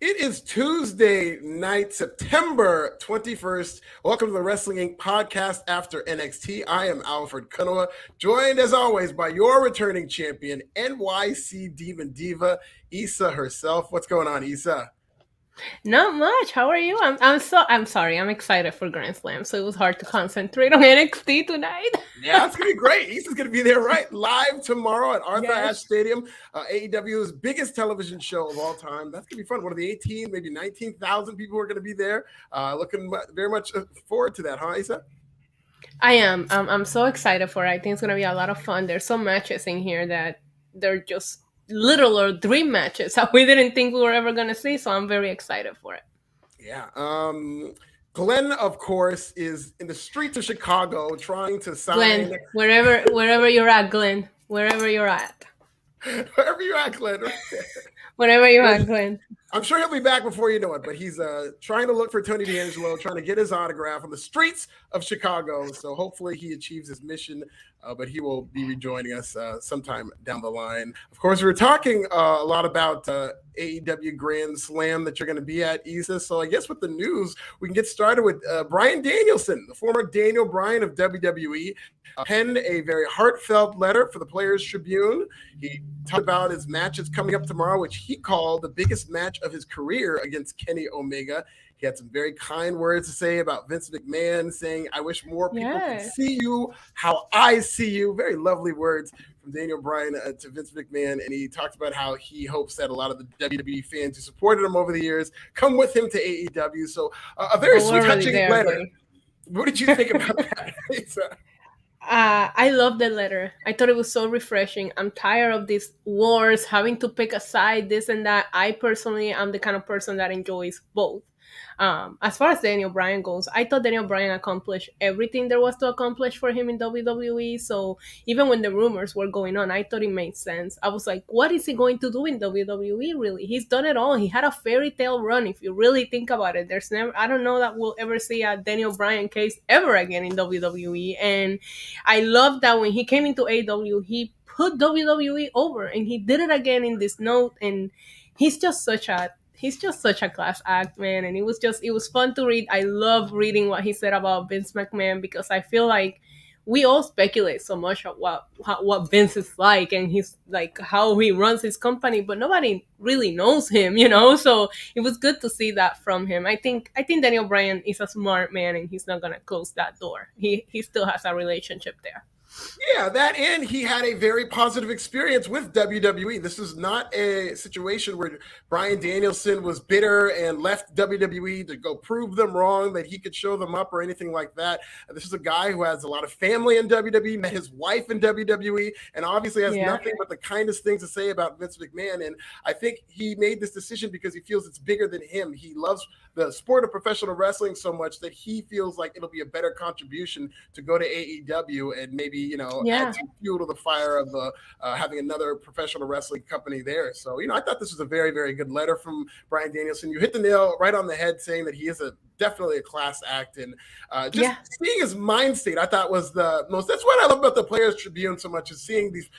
It is Tuesday night, September 21st. Welcome to the Wrestling Inc. podcast after NXT. I am Alfred Konuwa, joined as always by your returning champion, NYC Demon Diva, Issa herself. What's going on, Issa? Not much. How are you? I'm sorry. I'm excited for Grand Slam, so it was hard to concentrate on NXT tonight. Yeah, it's going to be great. Issa's going to be there live tomorrow at Arthur Ashe Stadium, AEW's biggest television show of all time. That's going to be fun. One of the 18, maybe 19,000 people are going to be there. Looking very much forward to that, huh, Issa? I am. I'm so excited for it. I think it's gonna be a lot of fun. There's some matches in here that they're just little or dream matches that we didn't think we were ever gonna see. So I'm very excited for it. Yeah. Glenn, of course, is in the streets of Chicago trying to sign. Glenn, wherever you're at, Glenn, wherever you're at. Wherever you're at, Glenn. Wherever you're at, Glenn. I'm sure he'll be back before you know it, but he's trying to look for Tony D'Angelo, trying to get his autograph on the streets of Chicago. So hopefully he achieves his mission, but he will be rejoining us sometime down the line. Of course, we were talking a lot about AEW Grand Slam that you're going to be at, Issa. So I guess with the news, we can get started with Bryan Danielson, the former Daniel Bryan of WWE. Penned a very heartfelt letter for the Players Tribune. He talked about his matches coming up tomorrow, which he called the biggest match of his career against Kenny Omega. He had some very kind words to say about Vince McMahon, saying, "I wish more people could see you how I see you." Very lovely words from Daniel Bryan to Vince McMahon. And he talked about how he hopes that a lot of the WWE fans who supported him over the years come with him to AEW. So a very sweet, touching letter. Buddy. What did you think about that? I love the letter. I thought it was so refreshing. I'm tired of these wars, having to pick a side, this and that. I personally am the kind of person that enjoys both. As far as Daniel Bryan goes, I thought Daniel Bryan accomplished everything there was to accomplish for him in WWE. So even when the rumors were going on, I thought it made sense. I was like, what is he going to do in WWE, really? He's done it all. He had a fairy tale run, if you really think about it. I don't know that we'll ever see a Daniel Bryan case ever again in WWE. And I love that when he came into AEW, he put WWE over, and he did it again in this note. And he's just such a class act, man. And it was fun to read. I love reading what he said about Vince McMahon, because I feel like we all speculate so much of what Vince is like, and he's like how he runs his company, but nobody really knows him, so it was good to see that from him. I think Daniel Bryan is a smart man, and he's not gonna close that door. He still has a relationship there. Yeah, that, and he had a very positive experience with WWE. This is not a situation where Bryan Danielson was bitter and left WWE to go prove them wrong, that he could show them up or anything like that. This is a guy who has a lot of family in WWE, met his wife in WWE, and obviously has nothing but the kindest things to say about Vince McMahon. And I think he made this decision because he feels it's bigger than him. He loves the sport of professional wrestling so much that he feels like it'll be a better contribution to go to AEW and maybe, add some fuel to the fire of having another professional wrestling company there. So, I thought this was a very, very good letter from Bryan Danielson. You hit the nail right on the head, saying that he is definitely a class act, and seeing his mind state, I thought was the most. That's what I love about the Players Tribune so much, is seeing these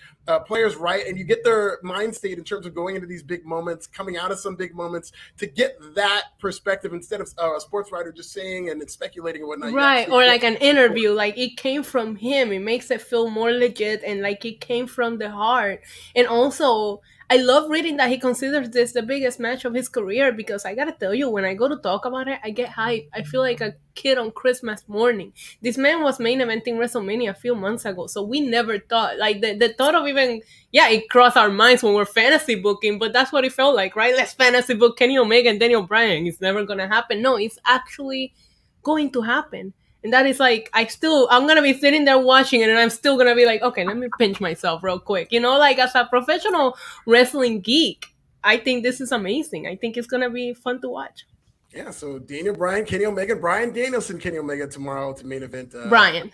players write, and you get their mind state in terms of going into these big moments, coming out of some big moments, to get that perspective instead of a sports writer just saying and speculating and whatnot. Right, or like an interview, like it came from him. It makes it feel more legit, and like it came from the heart. And also, I love reading that he considers this the biggest match of his career, because I gotta tell you, when I go to talk about it, I get hyped. I feel like a kid on Christmas morning. This man was main eventing WrestleMania a few months ago, so we never thought, like the thought of even, it crossed our minds when we're fantasy booking, but that's what it felt like, right? Let's fantasy book Kenny Omega and Daniel Bryan. It's never gonna happen. No, it's actually going to happen. And that is like, I'm going to be sitting there watching it, and I'm still going to be like, okay, let me pinch myself real quick. Like as a professional wrestling geek, I think this is amazing. I think it's going to be fun to watch. Yeah, so Daniel Bryan, Kenny Omega, Bryan Danielson, Kenny Omega tomorrow to main event. Brian.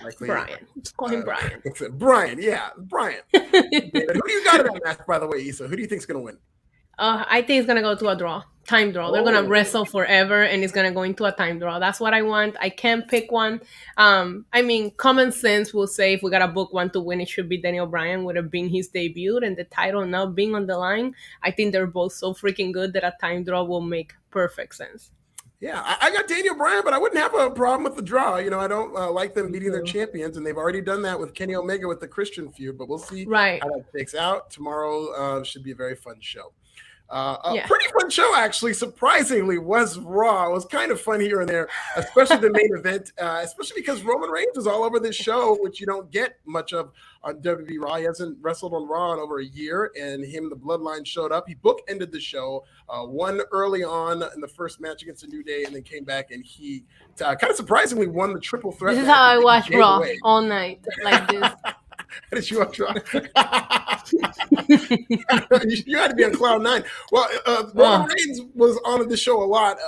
Just call him Brian. Brian. Who do you got in that match, by the way, Issa? Who do you think is going to win? I think it's going to go to a draw. Time draw. They're gonna Oh, wrestle forever, and it's gonna go into a time draw. That's what I want. I can't pick one. I mean, common sense will say if we gotta book one to win, it should be Daniel Bryan. Would have been his debut, and the title now being on the line. I think they're both so freaking good that a time draw will make perfect sense. yeah, I got Daniel Bryan, but I wouldn't have a problem with the draw. You know, I don't like them Me beating their too. champions, and they've already done that with Kenny Omega with the Christian feud. But we'll see Right. how that takes out. Tomorrow should be a very fun show. A Yeah. pretty fun show, actually, surprisingly, was Raw. It was kind of fun here and there, especially the main event, especially because Roman Reigns was all over this show, which you don't get much of on WWE Raw. He hasn't wrestled on Raw in over a year, and the Bloodline showed up. He bookended the show, won early on in the first match against the New Day, and then came back, and he kind of surprisingly won the triple threat. This is match how I that he watch gave Raw away. all night, like this. How did you watch Raw? You had to be on cloud nine. Well, Roman Reigns was on the show a lot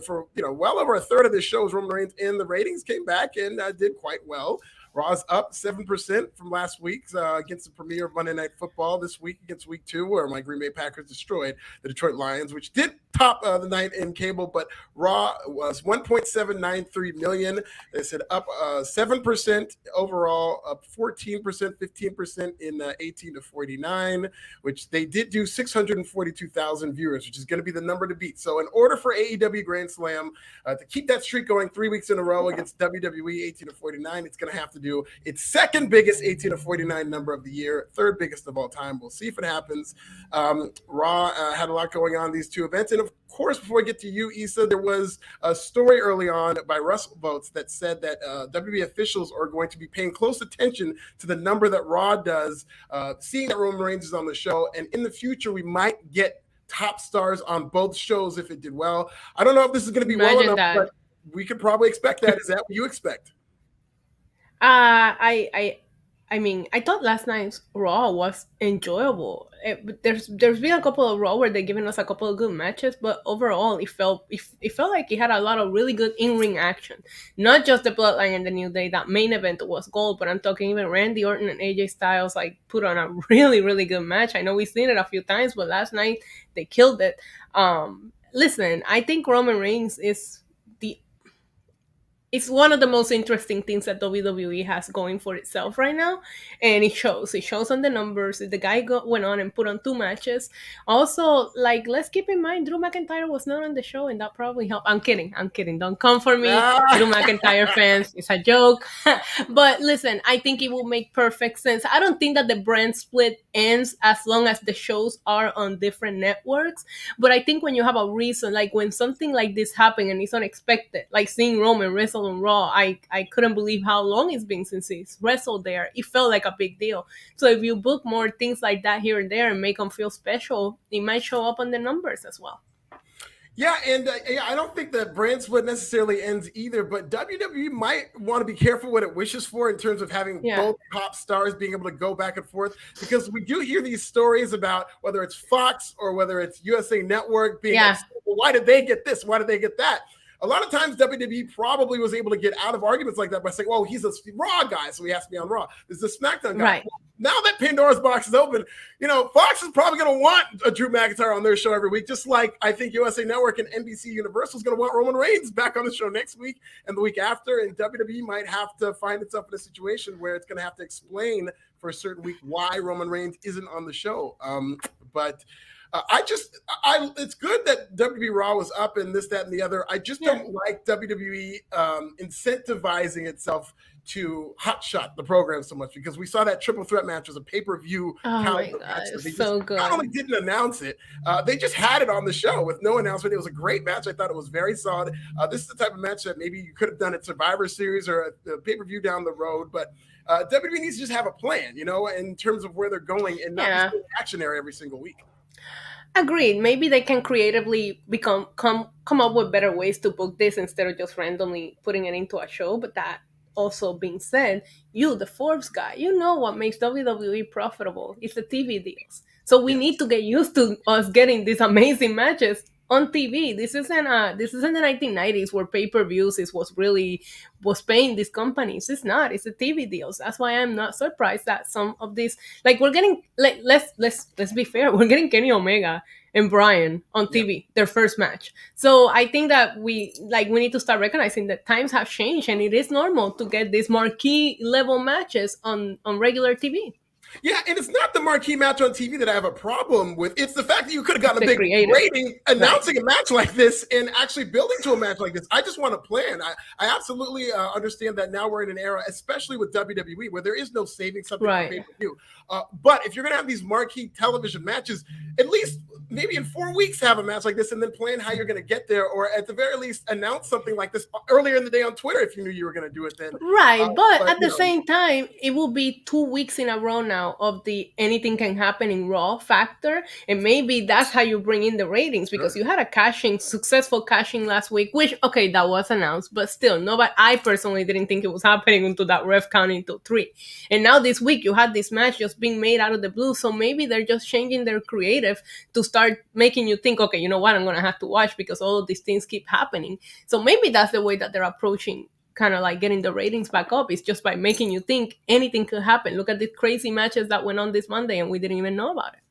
for well over a third of the show. Roman Reigns in the ratings came back and did quite well. Raw's up 7% from last week against the premiere of Monday Night Football this week against week 2, where my Green Bay Packers destroyed the Detroit Lions, which did top the night in cable, but Raw was 1.793 million. They said up 7% overall, up 14%, 15% in 18 to 49, which they did do 642,000 viewers, which is going to be the number to beat. So in order for AEW Grand Slam to keep that streak going 3 weeks in a row against WWE 18 to 49, it's going to have to do its second biggest 18 to 49 number of the year, third biggest of all time. We'll see if it happens. Raw had a lot going on these two events. And of course, before I get to you, Issa, there was a story early on by Russell Votes that said that WWE officials are going to be paying close attention to the number that Raw does, seeing that Roman Reigns is on the show. And in the future, we might get top stars on both shows if it did well. I don't know if this is going to be well enough, but we could probably expect that. Is that what you expect? I mean, I thought last night's Raw was enjoyable. There's been a couple of Raw where they're giving us a couple of good matches, but overall, it felt like it had a lot of really good in-ring action. Not just the Bloodline and the New Day. That main event was gold, but I'm talking even Randy Orton and AJ Styles like put on a really, really good match. I know we've seen it a few times, but last night they killed it. Listen, I think Roman Reigns is it's one of the most interesting things that WWE has going for itself right now, and it shows. It shows on the numbers. The guy went on and put on 2 matches. Also, like, let's keep in mind, Drew McIntyre was not on the show, and that probably helped. I'm kidding. Don't come for me, Drew McIntyre fans. It's a joke. But listen, I think it will make perfect sense. I don't think that the brand split ends as long as the shows are on different networks. But I think when you have a reason, like when something like this happens and it's unexpected, like seeing Roman wrestle on Raw, I couldn't believe how long it's been since he's wrestled there. It felt like a big deal. So if you book more things like that here and there and make them feel special, it might show up on the numbers as well. Yeah, and I don't think that brand split necessarily ends either, but WWE might want to be careful what it wishes for in terms of having both top stars being able to go back and forth, because we do hear these stories about whether it's Fox or whether it's USA Network being upset, well, why did they get this? Why did they get that? A lot of times WWE probably was able to get out of arguments like that by saying, well, he's a Raw guy, so he has to be on Raw. This is a SmackDown guy. Right. Well, now that Pandora's box is open, Fox is probably going to want a Drew McIntyre on their show every week, just like I think USA Network and NBC Universal is going to want Roman Reigns back on the show next week and the week after, and WWE might have to find itself in a situation where it's going to have to explain for a certain week why Roman Reigns isn't on the show. It's good that WWE Raw was up and this, that, and the other. I just don't like WWE incentivizing itself to hotshot the program so much, because we saw that triple threat match as a pay-per-view. Oh my God, it's so good. Not only didn't announce it, they just had it on the show with no announcement. It was a great match. I thought it was very solid. This is the type of match that maybe you could have done at Survivor Series or a pay-per-view down the road, but WWE needs to just have a plan, in terms of where they're going and not just reactionary every single week. Agreed. Maybe they can creatively come up with better ways to book this instead of just randomly putting it into a show. But that also being said, you, the Forbes guy, you know what makes WWE profitable? It's the TV deals. So we need to get used to us getting these amazing matches on TV. This isn't the 1990s where pay-per-views was paying these companies. It's not. It's the TV deals. That's why I'm not surprised that some of these, like, we're getting, like, let's be fair, we're getting Kenny Omega and Bryan on TV, their first match. So I think that we need to start recognizing that times have changed, and it is normal to get these marquee level matches on regular TV. Yeah, and it's not the marquee match on TV that I have a problem with. It's the fact that you could have gotten a big creative rating announcing a match like this and actually building to a match like this. I just want to plan. I absolutely understand that now we're in an era, especially with WWE, where there is no saving something for pay-per-view. But if you're going to have these marquee television matches, at least maybe in 4 weeks have a match like this and then plan how you're going to get there, or at the very least announce something like this earlier in the day on Twitter if you knew you were going to do it then. Right, but at the same time, it will be 2 weeks in a row now of the anything can happen in Raw factor, and maybe that's how you bring in the ratings, because you had a successful cashing last week, which, okay, that was announced, but still, I personally didn't think it was happening until that ref counting to 3. And now this week, you had this match just being made out of the blue, so maybe they're just changing their creative to start making you think, okay, you know what, I'm going to have to watch because all of these things keep happening. So maybe that's the way that they're approaching kind of like getting the ratings back up, is just by making you think anything could happen. Look at the crazy matches that went on this Monday and we didn't even know about it.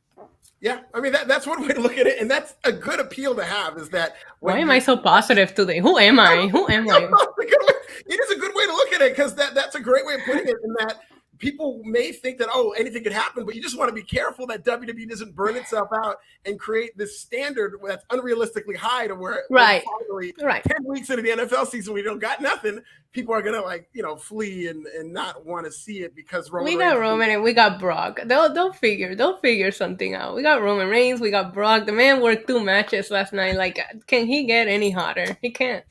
Yeah, I mean, that's one way to look at it, and that's a good appeal to have, is that... Why am I so positive today? Who am I? It is a good way to look at it, because that's a great way of putting it, in that people may think that, anything could happen, but you just want to be careful that WWE doesn't burn itself out and create this standard that's unrealistically high to where finally 10 weeks into the NFL season, we don't got nothing. People are going to flee and not want to see it because we got Roman and we got Brock. They'll figure something out. We got Roman Reigns, we got Brock. The man worked 2 matches last night. Like, can he get any hotter? He can't.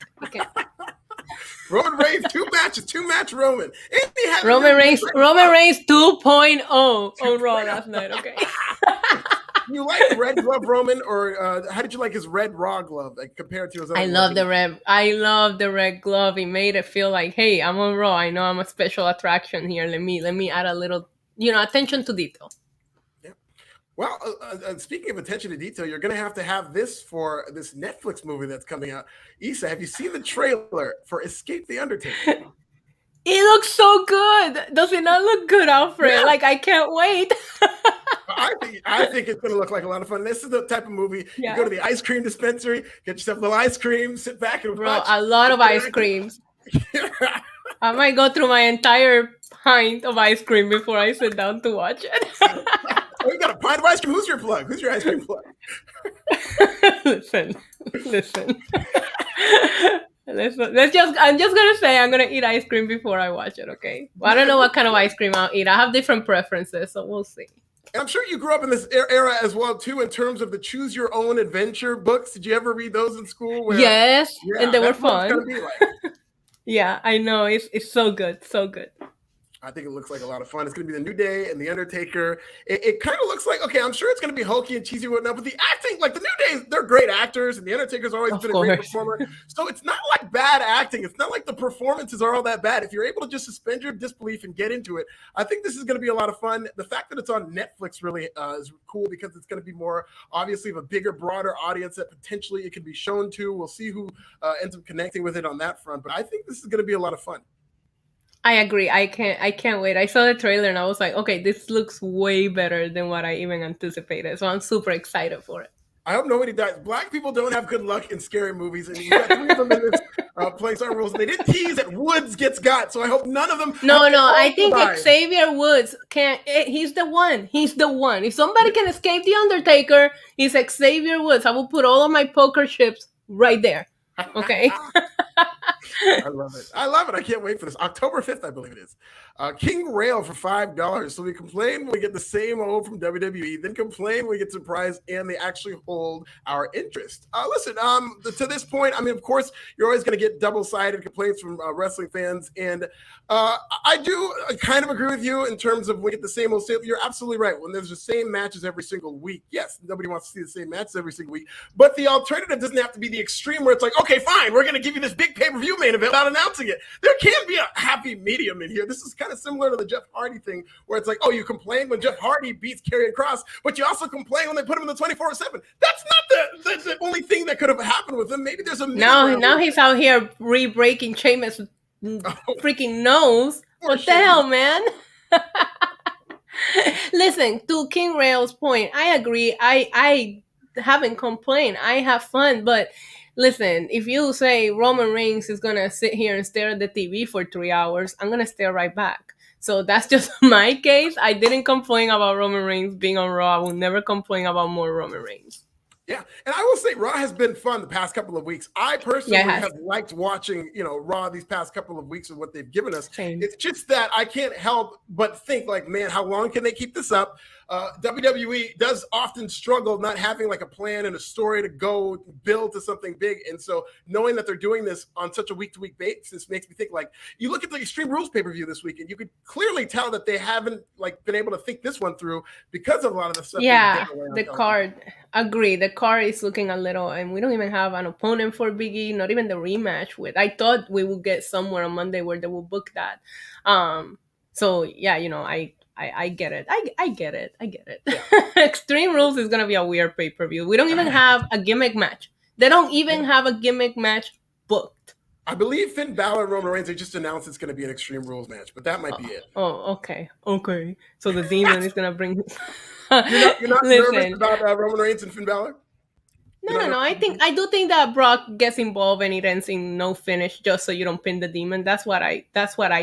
Roman Reigns, 2-match Roman. Roman Reigns 2.0 on Raw last night, okay. You like red glove Roman, or how did you like his red Raw glove compared to his other? I love the red glove. It made it feel like, hey, I'm on Raw. I know I'm a special attraction here. Let me add a little, attention to detail. Yeah. Well, speaking of attention to detail, you're going to have this for this Netflix movie that's coming out. Issa, have you seen the trailer for Escape the Undertaker? It looks so good. Does it not look good, Alfred? Yeah. Like, I can't wait. I think it's going to look like a lot of fun. This is the type of movie you go to the ice cream dispensary, get yourself a little ice cream, sit back and watch. A lot of ice creams. I might go through my entire pint of ice cream before I sit down to watch it. You got a pint of ice cream? Who's your plug? Who's your ice cream plug? Listen. I'm just gonna say I'm gonna eat ice cream before I watch it, okay? Well, I don't know what kind of ice cream I'll eat. I have different preferences, so we'll see. And I'm sure you grew up in this era as well, too, in terms of the Choose Your Own Adventure books. Did you ever read those in school? Yes, and they were fun. Gonna be like. Yeah, I know. It's so good, so good. I think it looks like a lot of fun. It's going to be the New Day and the Undertaker. It kind of looks like, okay, I'm sure it's going to be hokey and cheesy and whatnot, but the acting, like the New Day, they're great actors, and the Undertaker's always been a great performer. So it's not like bad acting. It's not like the performances are all that bad. If you're able to just suspend your disbelief and get into it, I think this is going to be a lot of fun. The fact that it's on Netflix really is cool, because it's going to be more, obviously, of a bigger, broader audience that potentially it can be shown to. We'll see who ends up connecting with it on that front, but I think this is going to be a lot of fun. I agree. I can't wait. I saw the trailer and I was like, okay, this looks way better than what I even anticipated. So I'm super excited for it. I hope nobody dies. Black people don't have good luck in scary movies, and you got 3 of them in this place on rules. They did tease that Woods gets got, so I hope none of them. No. I think Xavier Woods can. He's the one. If somebody can escape the Undertaker, it's Xavier Woods. I will put all of my poker chips right there. Okay. I love it. I can't wait for this. October 5th, I believe it is. King Rail for $5. So we complain, we get the same old from WWE. Then complain, we get surprised, and they actually hold our interest. Listen, to this point, I mean, of course, you're always going to get double-sided complaints from wrestling fans, and I do kind of agree with you in terms of we get the same old. You're absolutely right. When there's the same matches every single week, yes, nobody wants to see the same matches every single week. But the alternative doesn't have to be the extreme where it's like, okay, fine, we're going to give you this big pay-per-view main event without announcing it. There can be a happy medium in here. This is kind of similar to the Jeff Hardy thing, where it's like, oh, you complain when Jeff Hardy beats Karrion Kross, but you also complain when they put him in the 24/7. That's not the only thing that could have happened with him. Maybe there's a now he's out here re-breaking Sheamus' freaking nose. What the hell, man? Listen, to King Rail's point, I agree. I haven't complained. I have fun, but listen, if you say Roman Reigns is gonna sit here and stare at the TV for 3 hours, I'm gonna stare right back. So that's just my case. I didn't complain about Roman Reigns being on Raw. I will never complain about more Roman Reigns. Yeah, and I will say Raw has been fun the past couple of weeks. I personally have liked watching, Raw these past couple of weeks and what they've given us. Same. It's just that I can't help but think like, man, how long can they keep this up? WWE does often struggle not having like a plan and a story to go build to something big. And so knowing that they're doing this on such a week-to-week basis makes me think like, you look at the Extreme Rules pay-per-view this weekend, you could clearly tell that they haven't like been able to think this one through because of a lot of the stuff. Yeah, the card. Agree. The card is looking a little, and we don't even have an opponent for Big E, not even the rematch with. I thought we would get somewhere on Monday where they will book that. So yeah, I get it. I get it. Yeah. Extreme Rules is gonna be a weird pay-per-view. We don't even have a gimmick match. They don't even have a gimmick match booked. I believe Finn Balor and Roman Reigns, they just announced it's going to be an Extreme Rules match, but that might be it. Oh, okay. So the demon is going to bring... You're not nervous about Roman Reigns and Finn Balor? No. I do think that Brock gets involved and it ends in no finish just so you don't pin the demon. That's what I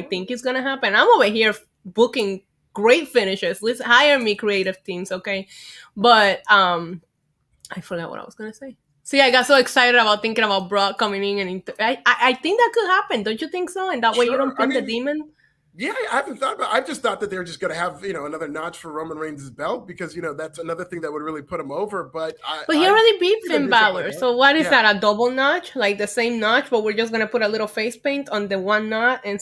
think is going to happen. I'm over here booking great finishes. Let's hire me, creative teams, okay? But I forgot what I was going to say. See, I got so excited about thinking about Brock coming in, and I think that could happen. Don't you think so? And that way you don't pin the demon. Yeah, I haven't thought about it. I just thought that they were just going to have, another notch for Roman Reigns' belt because, that's another thing that would really put him over. But he already beat Finn Balor. Like so what is that, a double notch? Like the same notch, but we're just going to put a little face paint on the one knot and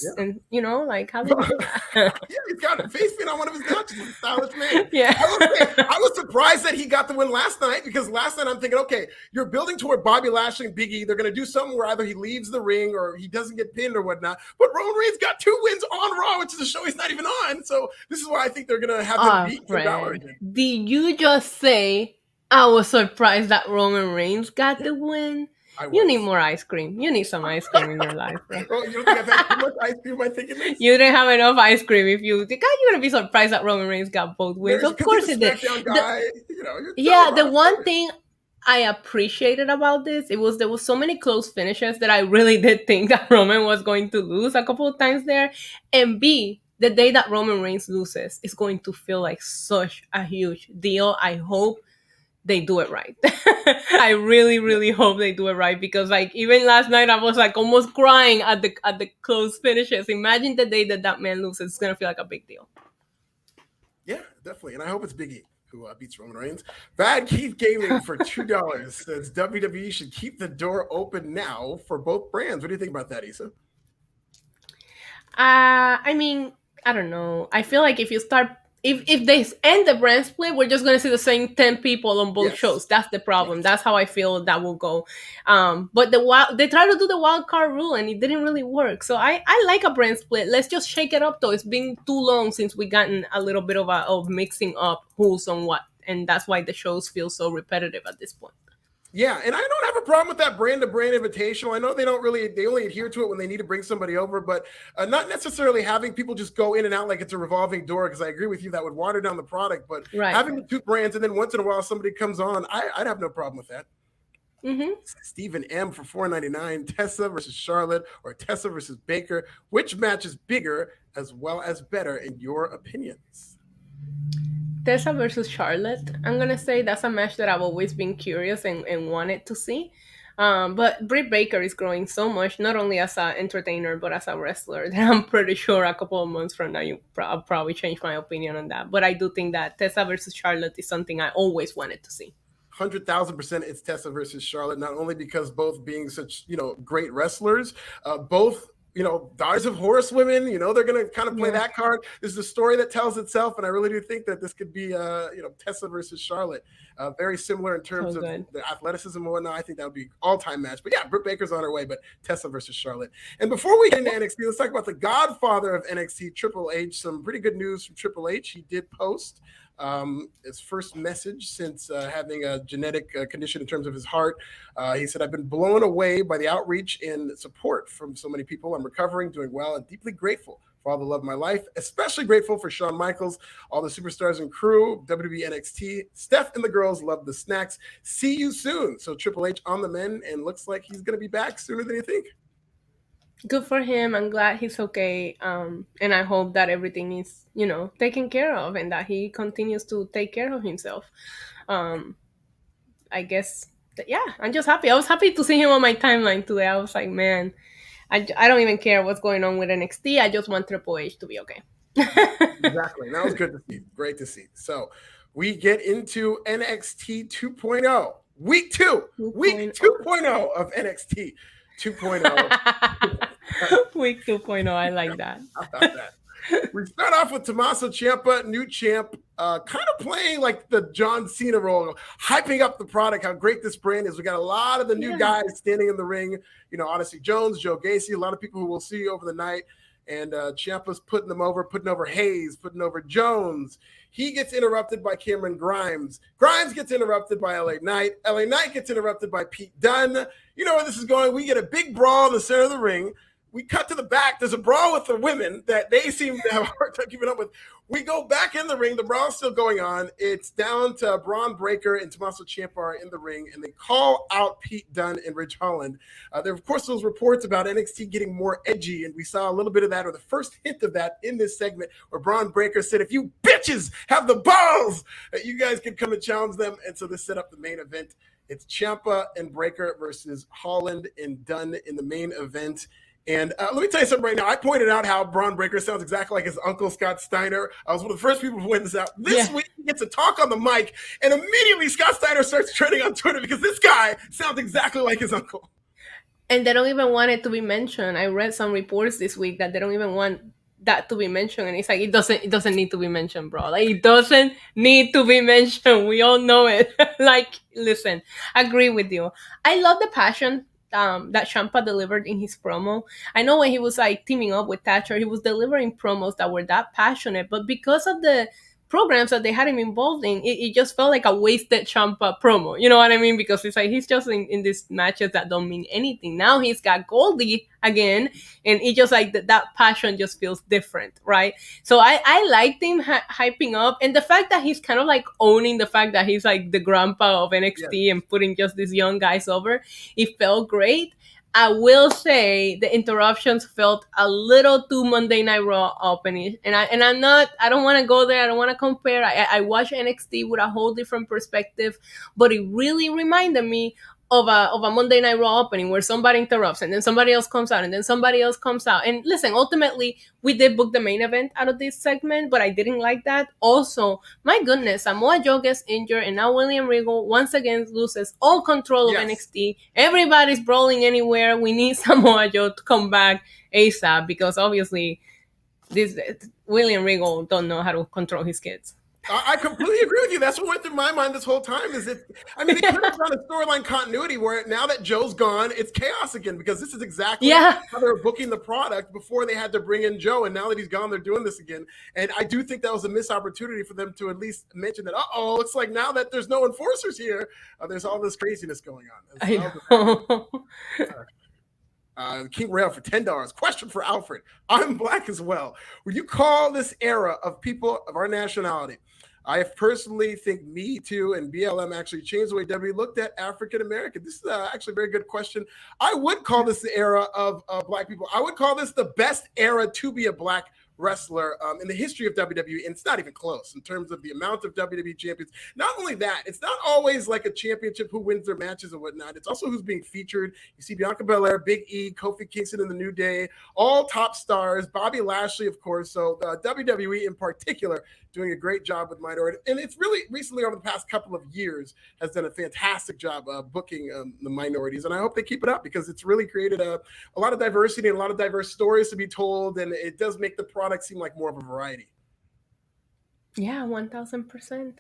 like how do you do that? Yeah, he's got face paint on one of his notches. He's a stylish man. Yeah. I was surprised that he got the win last night because last night I'm thinking, okay, you're building toward Bobby Lashley and Big E. They're going to do something where either he leaves the ring or he doesn't get pinned or whatnot. But Roman Reigns got 2 wins on Raw, which is a show he's not even on. So this is why I think they're going to have him beat Finn Balor again. Did you just say I was surprised that Roman Reigns got the win? You need more ice cream. You need some ice cream in your life, bro. Well, you don't think I've had too much ice cream? I'm thinking this. You didn't have enough ice cream. If you think you're gonna be surprised that Roman Reigns got both wins, of course he did. The one thing I appreciated about this, there was so many close finishes that I really did think that Roman was going to lose a couple of times there, and B, the day that Roman Reigns loses is going to feel like such a huge deal. I hope they do it right. I really, really hope they do it right because, like, even last night I was like almost crying at the close finishes. Imagine the day that man loses; it's gonna feel like a big deal. Yeah, definitely, and I hope it's Big E who beats Roman Reigns. Bad Keith Gaming for $2 says WWE should keep the door open now for both brands. What do you think about that, Issa? I mean, I don't know. I feel like if you start, if they end the brand split, we're just gonna see the same 10 people on both shows. That's the problem. Yes. That's how I feel that will go. But they tried to do the wild card rule and it didn't really work. So I like a brand split. Let's just shake it up though. It's been too long since we gotten a little bit of mixing up who's on what, and that's why the shows feel so repetitive at this point. Yeah, and I don't have a problem with that brand-to-brand invitational. I know they only adhere to it when they need to bring somebody over, but not necessarily having people just go in and out like it's a revolving door, because I agree with you, that would water down the product, but having the 2 brands and then once in a while somebody comes on, I'd have no problem with that. Mm-hmm. Stephen M for $4.99, Tessa versus Charlotte or Tessa versus Baker. Which match is bigger as well as better in your opinions? Tessa versus Charlotte. I'm going to say that's a match that I've always been curious and wanted to see. But Britt Baker is growing so much, not only as an entertainer, but as a wrestler, that I'm pretty sure a couple of months from now, I'll probably change my opinion on that. But I do think that Tessa versus Charlotte is something I always wanted to see. 100,000% it's Tessa versus Charlotte, not only because both being such, great wrestlers, both daughters of horsewomen, they're going to kind of play that card. This is a story that tells itself, and I really do think that this could be, Tessa versus Charlotte. Very similar in terms of the athleticism and whatnot. I think that would be all-time match. But yeah, Britt Baker's on her way, but Tessa versus Charlotte. And before we get into NXT, let's talk about the godfather of NXT, Triple H. Some pretty good news from Triple H. He did post his first message since having a genetic condition in terms of his heart. He said, "I've been blown away by the outreach and support from so many people. I'm recovering, doing well, and deeply grateful for all the love of my life. Especially grateful for Shawn Michaels, all the superstars and crew, WWE NXT. Steph and the girls love the snacks. See you soon. So Triple H on the mend, and looks like he's going to be back sooner than you think. Good for him. I'm glad he's okay. And I hope that everything is, taken care of and that he continues to take care of himself. I guess, yeah, I'm just happy. I was happy to see him on my timeline today. I was like, man, I don't even care what's going on with NXT. I just want Triple H to be okay. Exactly. That was good to see. Great to see. So we get into NXT 2.0. Week 2. Week 2.0 of NXT 2.0. Week 2.0. I like that. How about that? We start off with Tommaso Ciampa, new champ, kind of playing like the John Cena role, hyping up the product, how great this brand is. We got a lot of the new guys standing in the ring, Odyssey Jones, Joe Gacy, a lot of people who we'll see over the night. And Ciampa's putting over Hayes, putting over Jones. He gets interrupted by Cameron Grimes. Grimes gets interrupted by LA Knight. LA Knight gets interrupted by Pete Dunne. You know where this is going. We get a big brawl in the center of the ring. We cut to the back. There's a brawl with the women that they seem to have a hard time keeping up with. We go back in the ring. The brawl's still going on. It's down to Braun Breaker and Tommaso Ciampa are in the ring, and they call out Pete Dunne and Ridge Holland. There, of course, those reports about NXT getting more edgy, and we saw a little bit of that, or the first hint of that in this segment, where Braun Breaker said, if you bitches have the balls, you guys can come and challenge them. And so this set up the main event. It's Ciampa and Breaker versus Holland and Dunne in the main event. And let me tell you something right now. I pointed out how Braun Breaker sounds exactly like his uncle, Scott Steiner. I was one of the first people to point this out. This week, he gets a talk on the mic, and immediately Scott Steiner starts trending on Twitter because this guy sounds exactly like his uncle. And they don't even want it to be mentioned. I read some reports this week that they don't even want that to be mentioned. And it's like, it doesn't need to be mentioned, bro. Like, it doesn't need to be mentioned. We all know it. Like, listen, I agree with you. I love the passion that Ciampa delivered in his promo. I know when he was like teaming up with Thatcher, he was delivering promos that were that passionate, but because of the programs that they had him involved in, it just felt like a wasted Ciampa promo. You know what I mean? Because it's like he's just in these matches that don't mean anything. Now he's got Goldie again, and it just like that passion just feels different, right? So I liked him hyping up, and the fact that he's kind of like owning the fact that he's like the grandpa of NXT and putting just these young guys over, it felt great. I will say the interruptions felt a little too Monday Night Raw opening, and I don't want to go there. I don't want to compare. I watch NXT with a whole different perspective, but it really reminded me of a Monday Night Raw opening where somebody interrupts and then somebody else comes out and then somebody else comes out. And listen, ultimately, we did book the main event out of this segment, but I didn't like that. Also, my goodness, Samoa Joe gets injured and now William Regal once again loses all control of NXT. Everybody's brawling anywhere. We need Samoa Joe to come back ASAP because obviously this William Regal don't know how to control his kids. I completely agree with you. That's what went through my mind this whole time. Is it? I mean, they could have done a storyline continuity where now that Joe's gone, it's chaos again because this is exactly how they were booking the product before they had to bring in Joe, and now that he's gone, they're doing this again. And I do think that was a missed opportunity for them to at least mention that. Looks like now that there's no enforcers here, there's all this craziness going on. I know. King Rail for $10. Question for Alfred. I'm black as well. Would you call this era of people of our nationality? I personally think Me Too and BLM actually changed the way WWE looked at African American. This is actually a very good question. I would call this the era of black people. I would call this the best era to be a black wrestler in the history of WWE, and it's not even close in terms of the amount of WWE champions. Not only that, it's not always like a championship who wins their matches and whatnot. It's also who's being featured. You see Bianca Belair, Big E, Kofi Kingston in the New Day, all top stars, Bobby Lashley, of course. So WWE in particular doing a great job with minority. And it's really recently over the past couple of years has done a fantastic job booking the minorities. And I hope they keep it up because it's really created a lot of diversity and a lot of diverse stories to be told. And it does make the product seem like more of a variety. Yeah, 1,000%.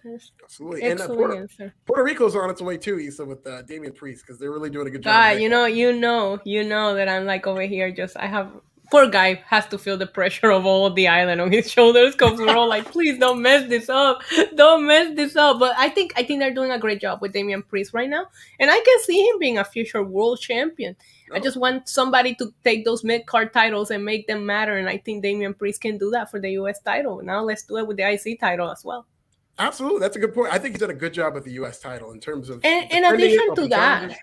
Absolutely. Excellent answer. Puerto Rico's on its way too, Issa, with Damian Priest because they're really doing a good job. You know that I'm like over here. I have Poor guy has to feel the pressure of all of the island on his shoulders because we're all like, please don't mess this up. Don't mess this up. But I think they're doing a great job with Damian Priest right now. And I can see him being a future world champion. I just want somebody to take those mid-card titles and make them matter. And I think Damian Priest can do that for the US title. Now let's do it with the IC title as well. Absolutely. That's a good point. I think he's done a good job with the US title in terms of And in addition to that,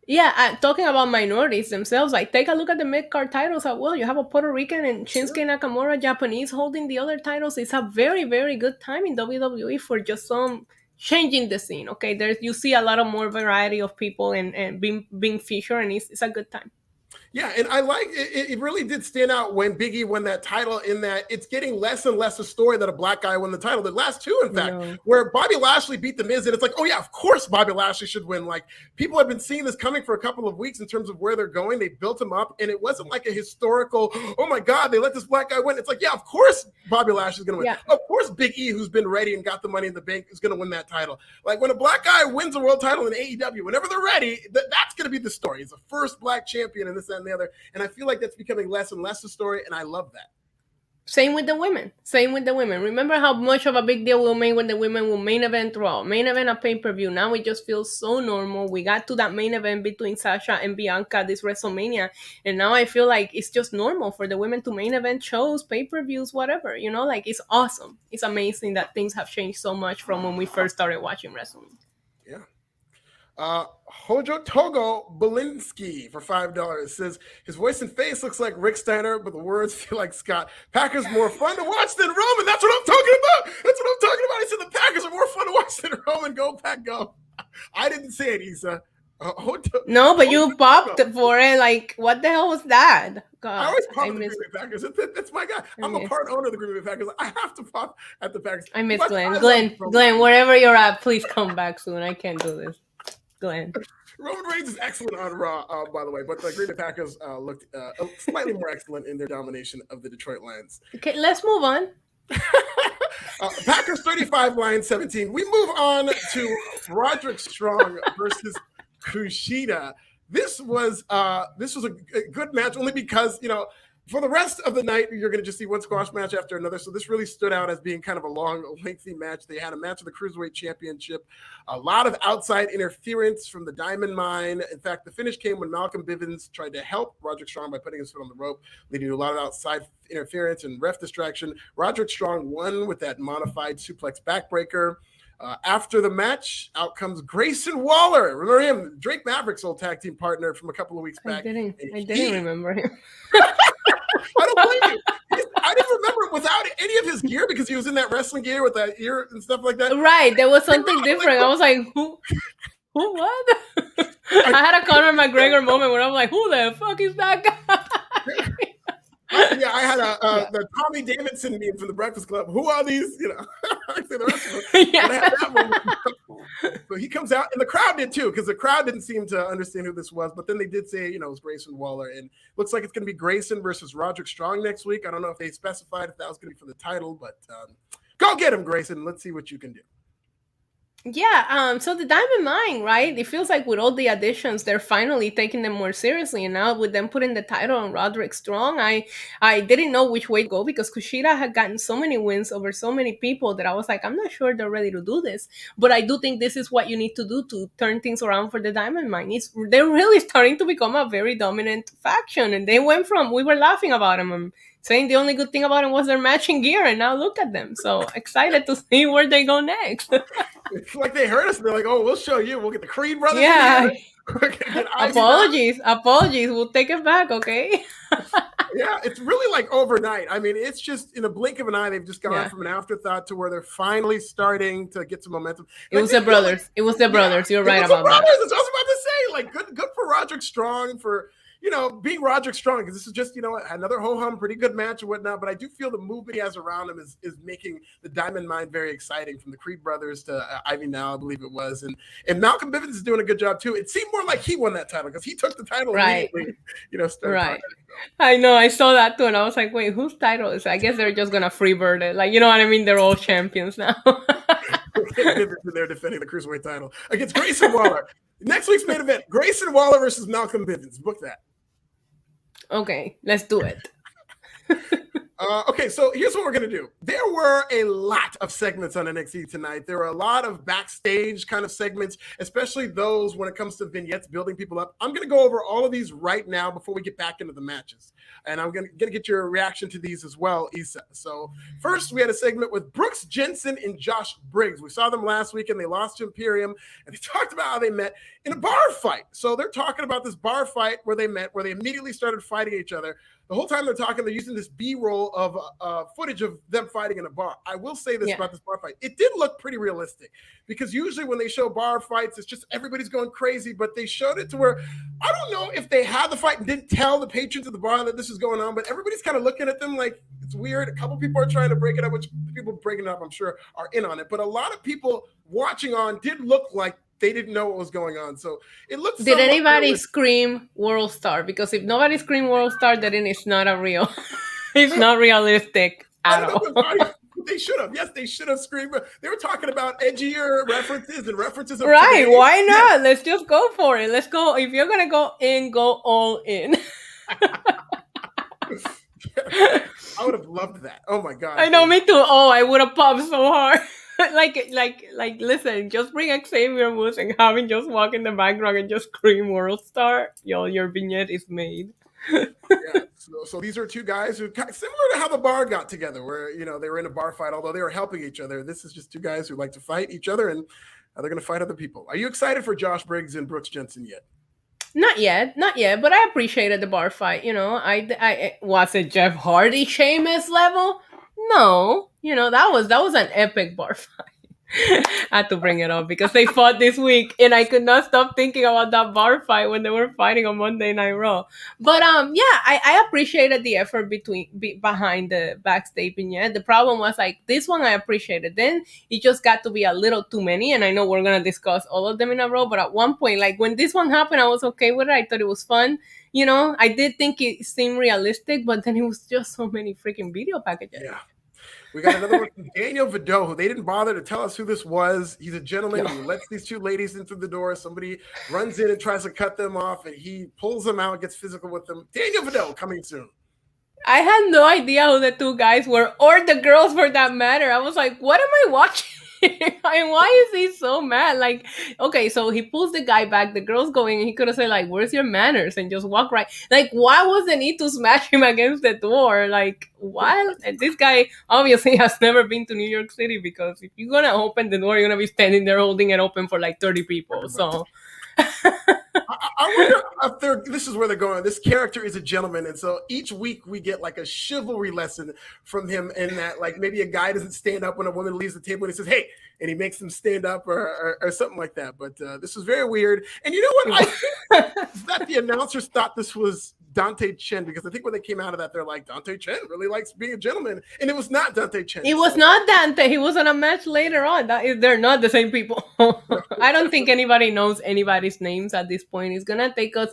yeah, talking about minorities themselves, like take a look at the mid-card titles as well. You have a Puerto Rican and Shinsuke Nakamura, Japanese, holding the other titles. It's a very, very good time in WWE for just some changing the scene. Okay, you see a lot of more variety of people and being featured, and it's a good time. Yeah, and I like it. It really did stand out when Big E won that title, in that it's getting less and less a story that a black guy won the title. The last two, in fact, where Bobby Lashley beat The Miz, and it's like, oh yeah, of course Bobby Lashley should win. Like, people have been seeing this coming for a couple of weeks in terms of where they're going. They built him up, and it wasn't like a historical, oh my God, they let this black guy win. It's like, yeah, of course Bobby Lashley's going to win. Yeah. Of course Big E, who's been ready and got the money in the bank, is going to win that title. Like, when a black guy wins a world title in AEW, whenever they're ready, that's going to be the story. He's the first black champion and this, that, and the other. And I feel like that's becoming less and less a story, and I love that. Same with the women. Remember how much of a big deal we made when the women will main event Raw, main event a pay-per-view. Now it just feels so normal. We got to that main event between Sasha and Bianca this WrestleMania, and now I feel like it's just normal for the women to main event shows, pay-per-views, whatever. You know, like, it's awesome. It's amazing that things have changed so much from when we first started watching wrestling. Yeah. Hojo Togo Belinsky for $5 says his voice and face looks like Rick Steiner, but the words feel like Scott. Packers more fun to watch than Roman. That's what I'm talking about. He said the Packers are more fun to watch than Roman. Go Pack, go. I didn't say it, Issa. No, but you popped for it. Like, what the hell was that? God, I always pop at the Green Bay Packers. That's my guy. I'm a part owner of the Green Bay Packers. I have to pop at the Packers. I miss Glenn. Glenn, wherever you're at, please come back soon. I can't do this. Glenn. Roman Reigns is excellent on Raw, by the way, but the Green Bay Packers looked slightly more excellent in their domination of the Detroit Lions. Okay, let's move on. Packers 35, Lions 17. We move on to Roderick Strong versus Kushina. This was a good match, only because, you know, for the rest of the night, you're going to just see one squash match after another. So this really stood out as being kind of a long, lengthy match. They had a match of the Cruiserweight Championship, a lot of outside interference from the Diamond Mine. In fact, the finish came when Malcolm Bivens tried to help Roderick Strong by putting his foot on the rope, leading to a lot of outside interference and ref distraction. Roderick Strong won with that modified suplex backbreaker. After the match, out comes Grayson Waller. Remember him? Drake Maverick's old tag team partner from a couple of weeks back. I didn't remember him. I don't blame you. I didn't remember him without any of his gear, because he was in that wrestling gear with that ear and stuff like that. Right. There was something different. I was like, who what? I had a Conor McGregor moment where I'm like, who the fuck is that guy? Yeah, I had the Tommy Davidson meme from the Breakfast Club. Who are these? You know, I say the rest of them. Yeah. I had that moment. So he comes out, and the crowd did too, because the crowd didn't seem to understand who this was. But then they did say, you know, it was Grayson Waller, and looks like it's going to be Grayson versus Roderick Strong next week. I don't know if they specified if that was going to be for the title, but go get him, Grayson. Let's see what you can do. Yeah, so the Diamond Mine, right? It feels like with all the additions, they're finally taking them more seriously. And now with them putting the title on Roderick Strong, I didn't know which way to go, because Kushina had gotten so many wins over so many people that I was like, I'm not sure they're ready to do this. But I do think this is what you need to do to turn things around for the Diamond Mine. They're really starting to become a very dominant faction. And they went from, we were laughing about them and saying the only good thing about them was their matching gear, and now look at them. So excited to see where they go next. It's like they heard us and they're like, oh, we'll show you. We'll get the Creed brothers. Yeah. Apologies. We'll take it back, okay? Yeah, it's really like overnight. I mean, it's just in a blink of an eye, they've just gone from an afterthought to where they're finally starting to get some momentum. It was the brothers. You're right about that. That's what I was about to say. Like, good for Roderick Strong for, you know, being Roderick Strong, because this is just, you know, another ho-hum, pretty good match and whatnot. But I do feel the movement he has around him is making the Diamond Mine very exciting, from the Creed brothers to Ivy Now, I believe it was. And Malcolm Bivens is doing a good job, too. It seemed more like he won that title, because he took the title immediately, you know, right. I know, I saw that, too. And I was like, wait, whose title is it? I guess they're just going to freebird it. Like, you know what I mean? They're all champions now. They're defending the Cruiserweight title against Grayson Waller. Next week's main event, Grayson Waller versus Malcolm Bivens. Book that. Okay, let's do it. Okay, so here's what we're going to do. There were a lot of segments on NXT tonight. There were a lot of backstage kind of segments, especially those when it comes to vignettes, building people up. I'm going to go over all of these right now before we get back into the matches. And I'm going to get your reaction to these as well, Issa. So first, we had a segment with Brooks Jensen and Josh Briggs. We saw them last week, and they lost to Imperium. And they talked about how they met in a bar fight. So they're talking about this bar fight where they met, where they immediately started fighting each other. The whole time they're talking, they're using this B-roll of footage of them fighting in a bar. I will say this about this bar fight. It did look pretty realistic because usually when they show bar fights, it's just everybody's going crazy, but they showed it to where I don't know if they had the fight and didn't tell the patrons of the bar that this is going on, but everybody's kind of looking at them like it's weird. A couple people are trying to break it up, which people breaking it up, I'm sure, are in on it. But a lot of people watching on did look like they didn't know what was going on. So it looks. Did anybody scream World Star? Because if nobody screamed World Star, then it's not a real. It's not realistic at all. They should have. Yes, they should have screamed. They were talking about edgier references and references. Of right? today. Why not? Yeah. Let's just go for it. Let's go. If you're gonna go in, go all in. I would have loved that. Oh my god! I know, me too. Oh, I would have popped so hard. like, listen, just bring Xavier Woods and have him just walk in the background and just scream World Star. Yo, your vignette is made. Yeah, so these are two guys who similar to how the bar got together, where they were in a bar fight, although they were helping each other. This is just two guys who like to fight each other, and they're going to fight other people. Are you excited for Josh Briggs and Brooks Jensen yet? Not yet, but I appreciated the bar fight. I was it Jeff Hardy, Sheamus level? No, that was an epic bar fight. I had to bring it up because they fought this week, and I could not stop thinking about that bar fight when they were fighting on Monday Night Raw. But I appreciated the effort behind the backstage vignette. The problem was like this one I appreciated. Then it just got to be a little too many, and I know we're gonna discuss all of them in a row. But at one point, like when this one happened, I was okay with it. I thought it was fun. I did think it seemed realistic, but then it was just so many freaking video packages. Yeah. We got another one from Daniel Vidot, who they didn't bother to tell us who this was. He's a gentleman who lets these two ladies in through the door. Somebody runs in and tries to cut them off, and he pulls them out, gets physical with them. Daniel Vidot coming soon. I had no idea who the two guys were, or the girls for that matter. I was like, what am I watching? And why is he so mad? Like, okay, so he pulls the guy back, the girl's going, and he could have said, like, where's your manners? And just walk right. Like, why was the need to smash him against the door? Like, what? And this guy obviously has never been to New York City, because if you're going to open the door, you're going to be standing there holding it open for like 30 people. So I wonder if this is where they're going. This character is a gentleman, and so each week we get like a chivalry lesson from him, in that like maybe a guy doesn't stand up when a woman leaves the table and he says, "Hey," and he makes them stand up or something like that. But this was very weird. And you know what? I think that the announcers thought this was Dante Chen, because I think when they came out of that, they're like, Dante Chen really likes being a gentleman, and it was not Dante Chen. It was not Dante. He was on a match later on. They're not the same people. I don't think anybody knows anybody's names at this point. It's gonna take us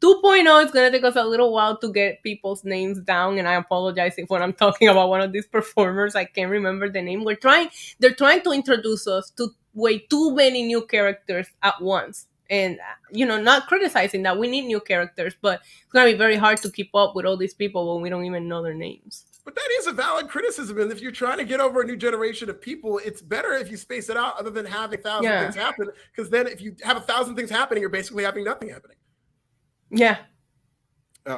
2.0. It's gonna take us a little while to get people's names down, and I apologize if when I'm talking about one of these performers, I can't remember the name. They're trying to introduce us to way too many new characters at once. And, not criticizing that we need new characters, but it's going to be very hard to keep up with all these people when we don't even know their names. But that is a valid criticism. And if you're trying to get over a new generation of people, it's better if you space it out other than having 1,000 things happen. Because then if you have 1,000 things happening, you're basically having nothing happening. Yeah.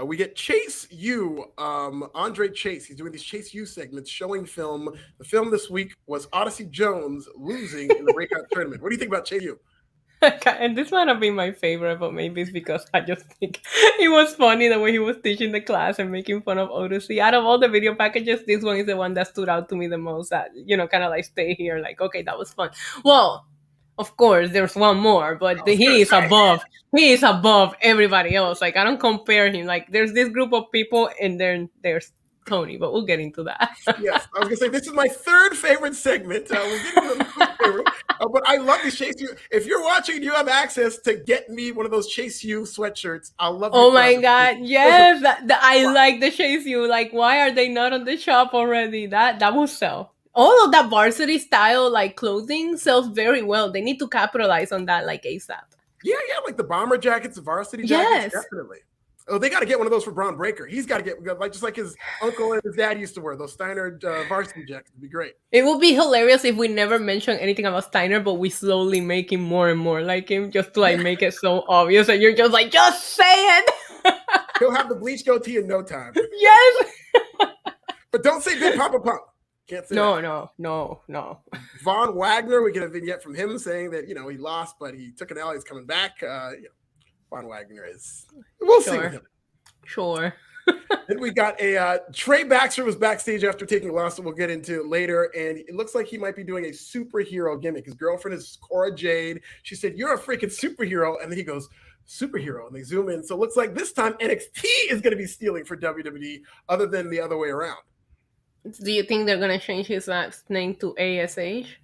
We get Chase U, Andre Chase. He's doing these Chase U segments showing film. The film this week was Odyssey Jones losing in the breakout tournament. What do you think about Chase U? And this might have been my favorite, but maybe it's because I just think it was funny the way he was teaching the class and making fun of Odyssey. Out of all the video packages, this one is the one that stood out to me the most. That, kind of like stay here, like, okay, that was fun. Well, of course, there's one more, but he is above everybody else. Like, I don't compare him. Like, there's this group of people, and then there's Tony, but we'll get into that. Yes, I was gonna say this is my third favorite segment. We'll get to the favorite, but I love these Chase U. If you're watching and you have access to get me one of those Chase U sweatshirts, I'll love. Oh my god, yes! I like the Chase U. Like, why are they not on the shop already? That will sell. All of that varsity style like clothing sells very well. They need to capitalize on that like ASAP. Yeah, like the bomber jackets, the varsity jackets, definitely. Oh, they got to get one of those for Braun Breaker. He's got to get just like his uncle and his dad used to wear those Steiner varsity jackets. It'd be great. It would be hilarious if we never mention anything about Steiner, but we slowly make him more and more like him, just to like make it so obvious, and you're just like, just say it. He'll have the bleach goatee in no time. Yes. But don't say Big Papa Pump. Can't say that. No. Von Wagner, we get a vignette from him saying that, he lost, but he took an L. He's coming back. Von Wagner is. We'll see with him. Sure. Then we got Trey Baxter was backstage after taking a loss that we'll get into later, and it looks like he might be doing a superhero gimmick. His girlfriend is Cora Jade. She said, "You're a freaking superhero," and then he goes, "Superhero," and they zoom in. So it looks like this time NXT is going to be stealing for WWE, other than the other way around. Do you think they're going to change his last name to ASH?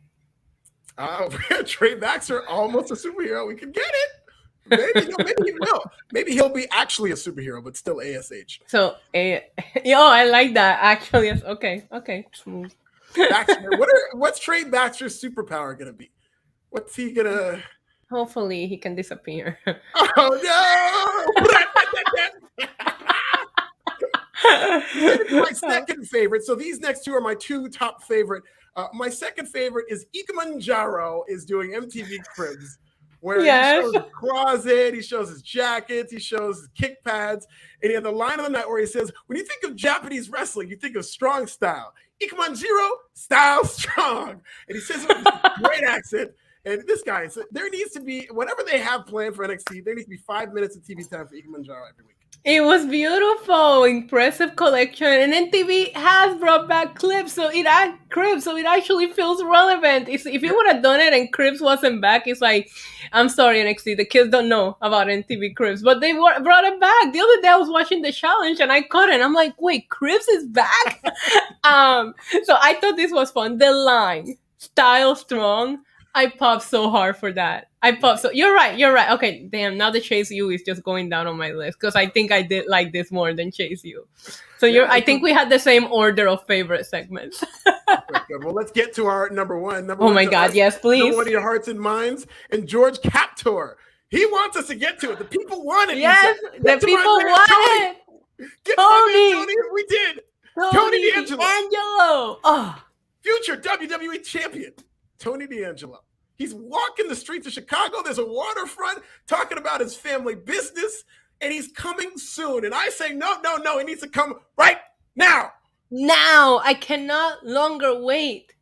Trey Baxter, almost a superhero. We could get it. Maybe he will. Maybe he'll be actually a superhero, but still ASH. So, I like that. Actually, okay. Smooth. Baxter, what's Trey Baxter's superpower gonna be? What's he gonna? Hopefully, he can disappear. Oh no! My second favorite. So these next two are my two top favorite. My second favorite is Ikemanjaro is doing MTV Cribs, where he shows his closet, he shows his jackets, he shows his kick pads, and he had the line of the night where he says, "When you think of Japanese wrestling, you think of strong style. Ikemanjaro, style strong." And he says it with a great accent. And this guy, so there needs to be, whatever they have planned for NXT, there needs to be 5 minutes of TV time for Ikemanjaro every week. It was beautiful, impressive collection, and NTV has brought back Cribs, so it actually feels relevant. If you would have done it and Cribs wasn't back, it's like, I'm sorry NXT, the kids don't know about NTV Cribs, but they brought it back. The other day I was watching the challenge and I caught it, and I'm like, wait, Cribs is back? So I thought this was fun. The line, style strong, I popped so hard for that. You're right. Okay, damn, now the Chase U is just going down on my list because I think I did like this more than Chase U. So I think we had the same order of favorite segments. Well, let's get to our number one. Oh my God, yes, please. Number one of your hearts and minds. And George Captor. He wants us to get to it. The people want it. Yes, the people want it. Get Tony. We did. Tony D'Angelo. Oh. Future WWE champion. Tony D'Angelo. He's walking the streets of Chicago. There's a waterfront talking about his family business, and he's coming soon. And I say, no. He needs to come right now. Now. I cannot longer wait.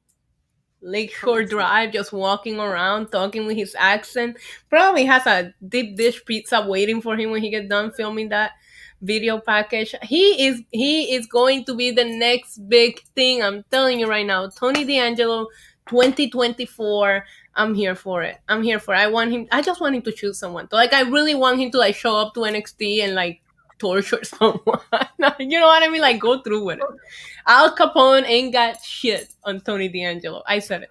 Lakeshore Drive, just walking around, talking with his accent. Probably has a deep dish pizza waiting for him when he gets done filming that video package. He is going to be the next big thing. I'm telling you right now. Tony D'Angelo, 2024. I'm here for it. I just want him to choose someone. I really want him to show up to NXT and torture someone. You know what I mean? Go through with it. Al Capone ain't got shit on Tony D'Angelo. I said it.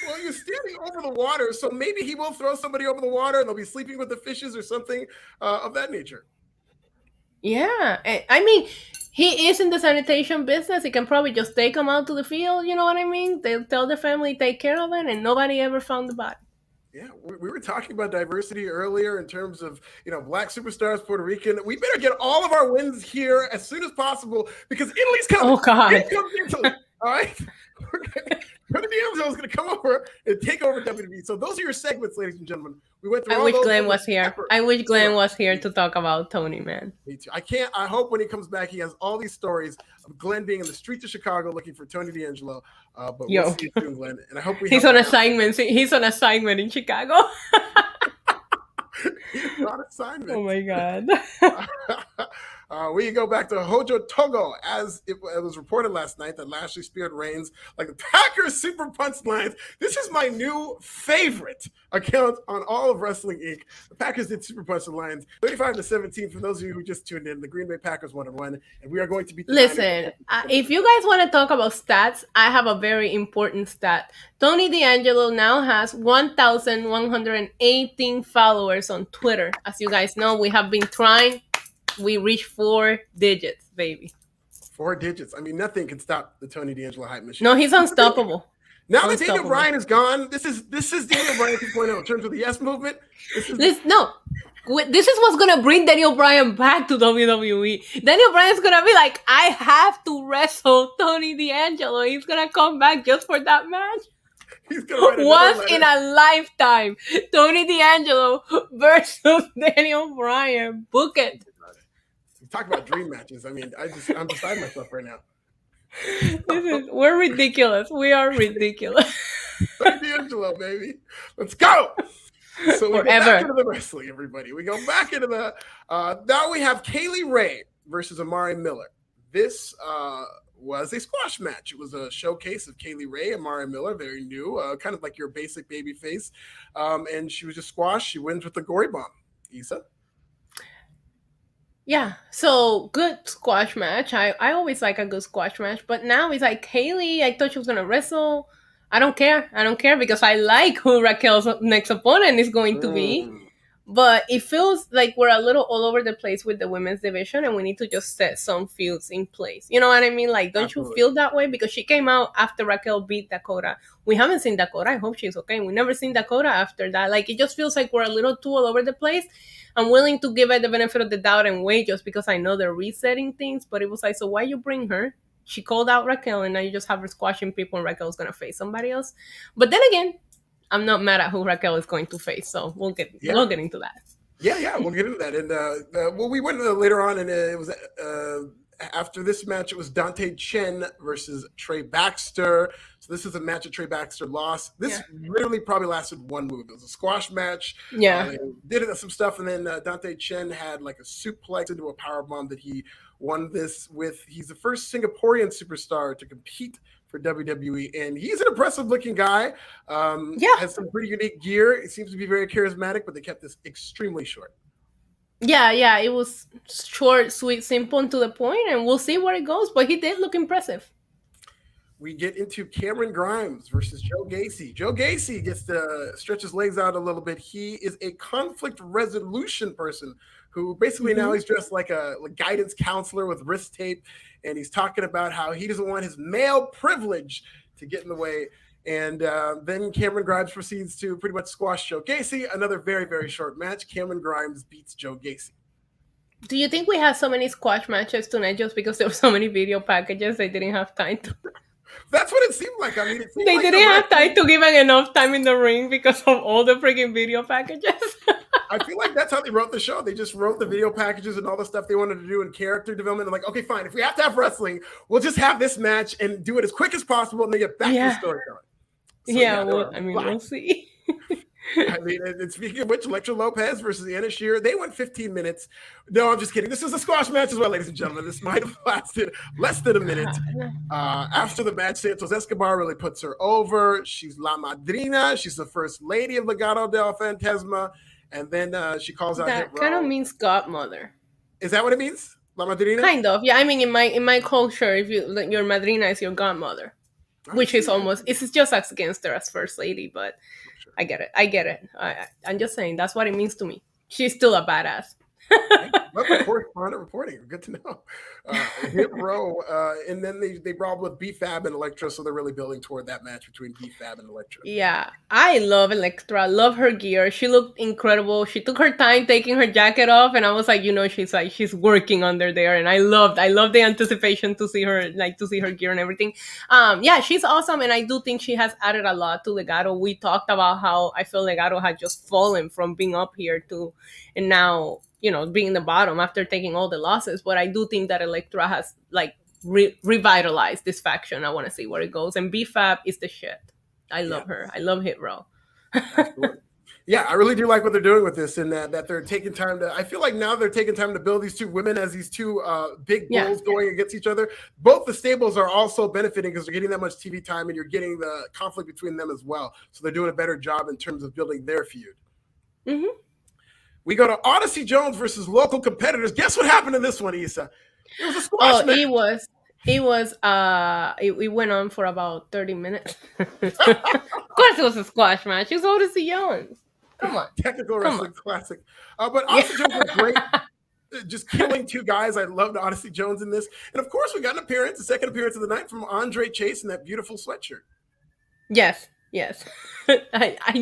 Well, you're standing over the water, so maybe he will throw somebody over the water and they'll be sleeping with the fishes or something of that nature. Yeah. I mean, he is in the sanitation business. He can probably just take them out to the field. You know what I mean? They'll tell the family, take care of it, and nobody ever found the body. Yeah, we were talking about diversity earlier in terms of, Black superstars, Puerto Rican. We better get all of our wins here as soon as possible because Italy's coming. Oh, God. Italy, all right? Tony D'Angelo is going to come over and take over WWE. So those are your segments, ladies and gentlemen. We went through. I wish Glenn was here. I wish Glenn was here to talk about Tony, man. Me too. I hope when he comes back, he has all these stories of Glenn being in the streets of Chicago looking for Tony D'Angelo. But we'll see you soon, Glenn. And I hope he's on assignment. He's on assignment in Chicago. He's on assignment. Oh my God. We go back to Hojo Togo, as it was reported last night that Lashley speared Reigns like the Packers super punch lines. This is my new favorite account on all of Wrestling Inc. The Packers did super punch the Lions 35-17. For those of you who just tuned in, the Green Bay Packers 1-1, and we are going to be. Listen, if you guys want to talk about stats, I have a very important stat. Tony D'Angelo now has 1,118 followers on Twitter. As you guys know, we have been trying. We reached 4 digits, baby. 4 digits. I mean, nothing can stop the Tony D'Angelo hype machine. No, he's unstoppable. Now that Daniel Bryan is gone, this is Daniel Bryan 2.0 in terms of the yes movement. This is what's gonna bring Daniel Bryan back to WWE. Daniel Bryan's gonna be like, I have to wrestle Tony D'Angelo. He's gonna come back just for that match. He's gonna write another Once letter. in a lifetime, Tony D'Angelo versus Daniel Bryan. Book it. Talk about dream matches. I mean, I'm beside myself right now. We're ridiculous. We are ridiculous. Tony D'Angelo, baby. Let's go. So we go back into the wrestling, everybody. We go back into the now we have Kaylee Ray versus Amari Miller. This was a squash match. It was a showcase of Kaylee Ray, Amari Miller, very new, kind of like your basic baby face. And she was just squash. She wins with the gory bomb. Issa? Yeah, so good squash match. I always like a good squash match, but now it's like Kaylee, I thought she was gonna wrestle. I don't care because I like who Raquel's next opponent is going to be. But it feels like we're a little all over the place with the women's division and we need to just set some feuds in place. You know what I mean? Like, don't Absolutely. You feel that way? Because she came out after Raquel beat Dakota. We haven't seen Dakota. I hope she's okay. We never seen Dakota after that. Like, it just feels like we're a little too all over the place. I'm willing to give it the benefit of the doubt and wait just because I know they're resetting things. But it was like, so why you bring her? She called out Raquel and now you just have her squashing people and Raquel's going to face somebody else. But then again, I'm not mad at who Raquel is going to face, so we'll get into that. Yeah, we'll get into that. And we went later on, and it was after this match. It was Dante Chen versus Trey Baxter. So this is a match that Trey Baxter lost. This literally probably lasted one move. It was a squash match. Yeah, they did some stuff, and then Dante Chen had like a suplex into a powerbomb that he won this with. He's the first Singaporean superstar to compete for WWE, and he's an impressive looking guy. Has some pretty unique gear. It seems to be very charismatic, but they kept this extremely short. Yeah, it was short, sweet, simple, and to the point, and we'll see where it goes, but he did look impressive. We get into Cameron Grimes versus Joe Gacy. Joe Gacy gets to stretch his legs out a little bit. He is a conflict resolution person who basically now he's dressed like a guidance counselor with wrist tape, and he's talking about how he doesn't want his male privilege to get in the way. And then Cameron Grimes proceeds to pretty much squash Joe Gacy. Another very, very short match. Cameron Grimes beats Joe Gacy. Do you think we had so many squash matches tonight just because there were so many video packages they didn't have time to? That's what it seemed like. I mean, they didn't have time to give them enough time in the ring because of all the freaking video packages. I feel like that's how they wrote the show. They just wrote the video packages and all the stuff they wanted to do in character development. They're like, okay, fine. If we have to have wrestling, we'll just have this match and do it as quick as possible and then get back to the storytelling. So, we'll see. I mean, and speaking of which, Elektra Lopez versus Anna Shearer, they went 15 minutes. No, I'm just kidding. This is a squash match as well, ladies and gentlemen. This might have lasted less than a minute. After the match, Santos Escobar really puts her over. She's La Madrina. She's the first lady of Legado del Fantasma. And then she calls out that kind of means godmother. Is that what it means? La Madrina? Kind of. Yeah, I mean, in my culture, if your madrina is your godmother, which is almost, it's just as against her as first lady, but I get it. I'm just saying that's what it means to me. She's still a badass. Love the correspondent reporting. Good to know. Hit row, and then they brawled with B-Fab and Elektra, so they're really building toward that match between B-Fab and Elektra. Yeah, I love Elektra. Love her gear. She looked incredible. She took her time taking her jacket off, and I was like, she's working under there, and I loved the anticipation to see her gear and everything. She's awesome, and I do think she has added a lot to Legado. We talked about how I feel Legado had just fallen from being up here to, and now, being the bottom after taking all the losses. But I do think that Elektra has revitalized this faction. I want to see where it goes. And B-Fab is the shit. I love her. I love Hit Row. Yeah, I really do like what they're doing with this, and that they're taking time to. I feel like now they're taking time to build these two women as these two big bulls going against each other. Both the stables are also benefiting because they're getting that much TV time, and you're getting the conflict between them as well. So they're doing a better job in terms of building their feud. Mm-hmm. We go to Odyssey Jones versus local competitors. Guess what happened in this one, Issa? It was a squash match. It went on for about 30 minutes. Of course it was a squash match. It was Odyssey Jones. Come on. Technical wrestling classic. But Odyssey Jones was great. Just killing two guys. I loved Odyssey Jones in this. And of course, we got a second appearance of the night from Andre Chase in that beautiful sweatshirt. Yes. You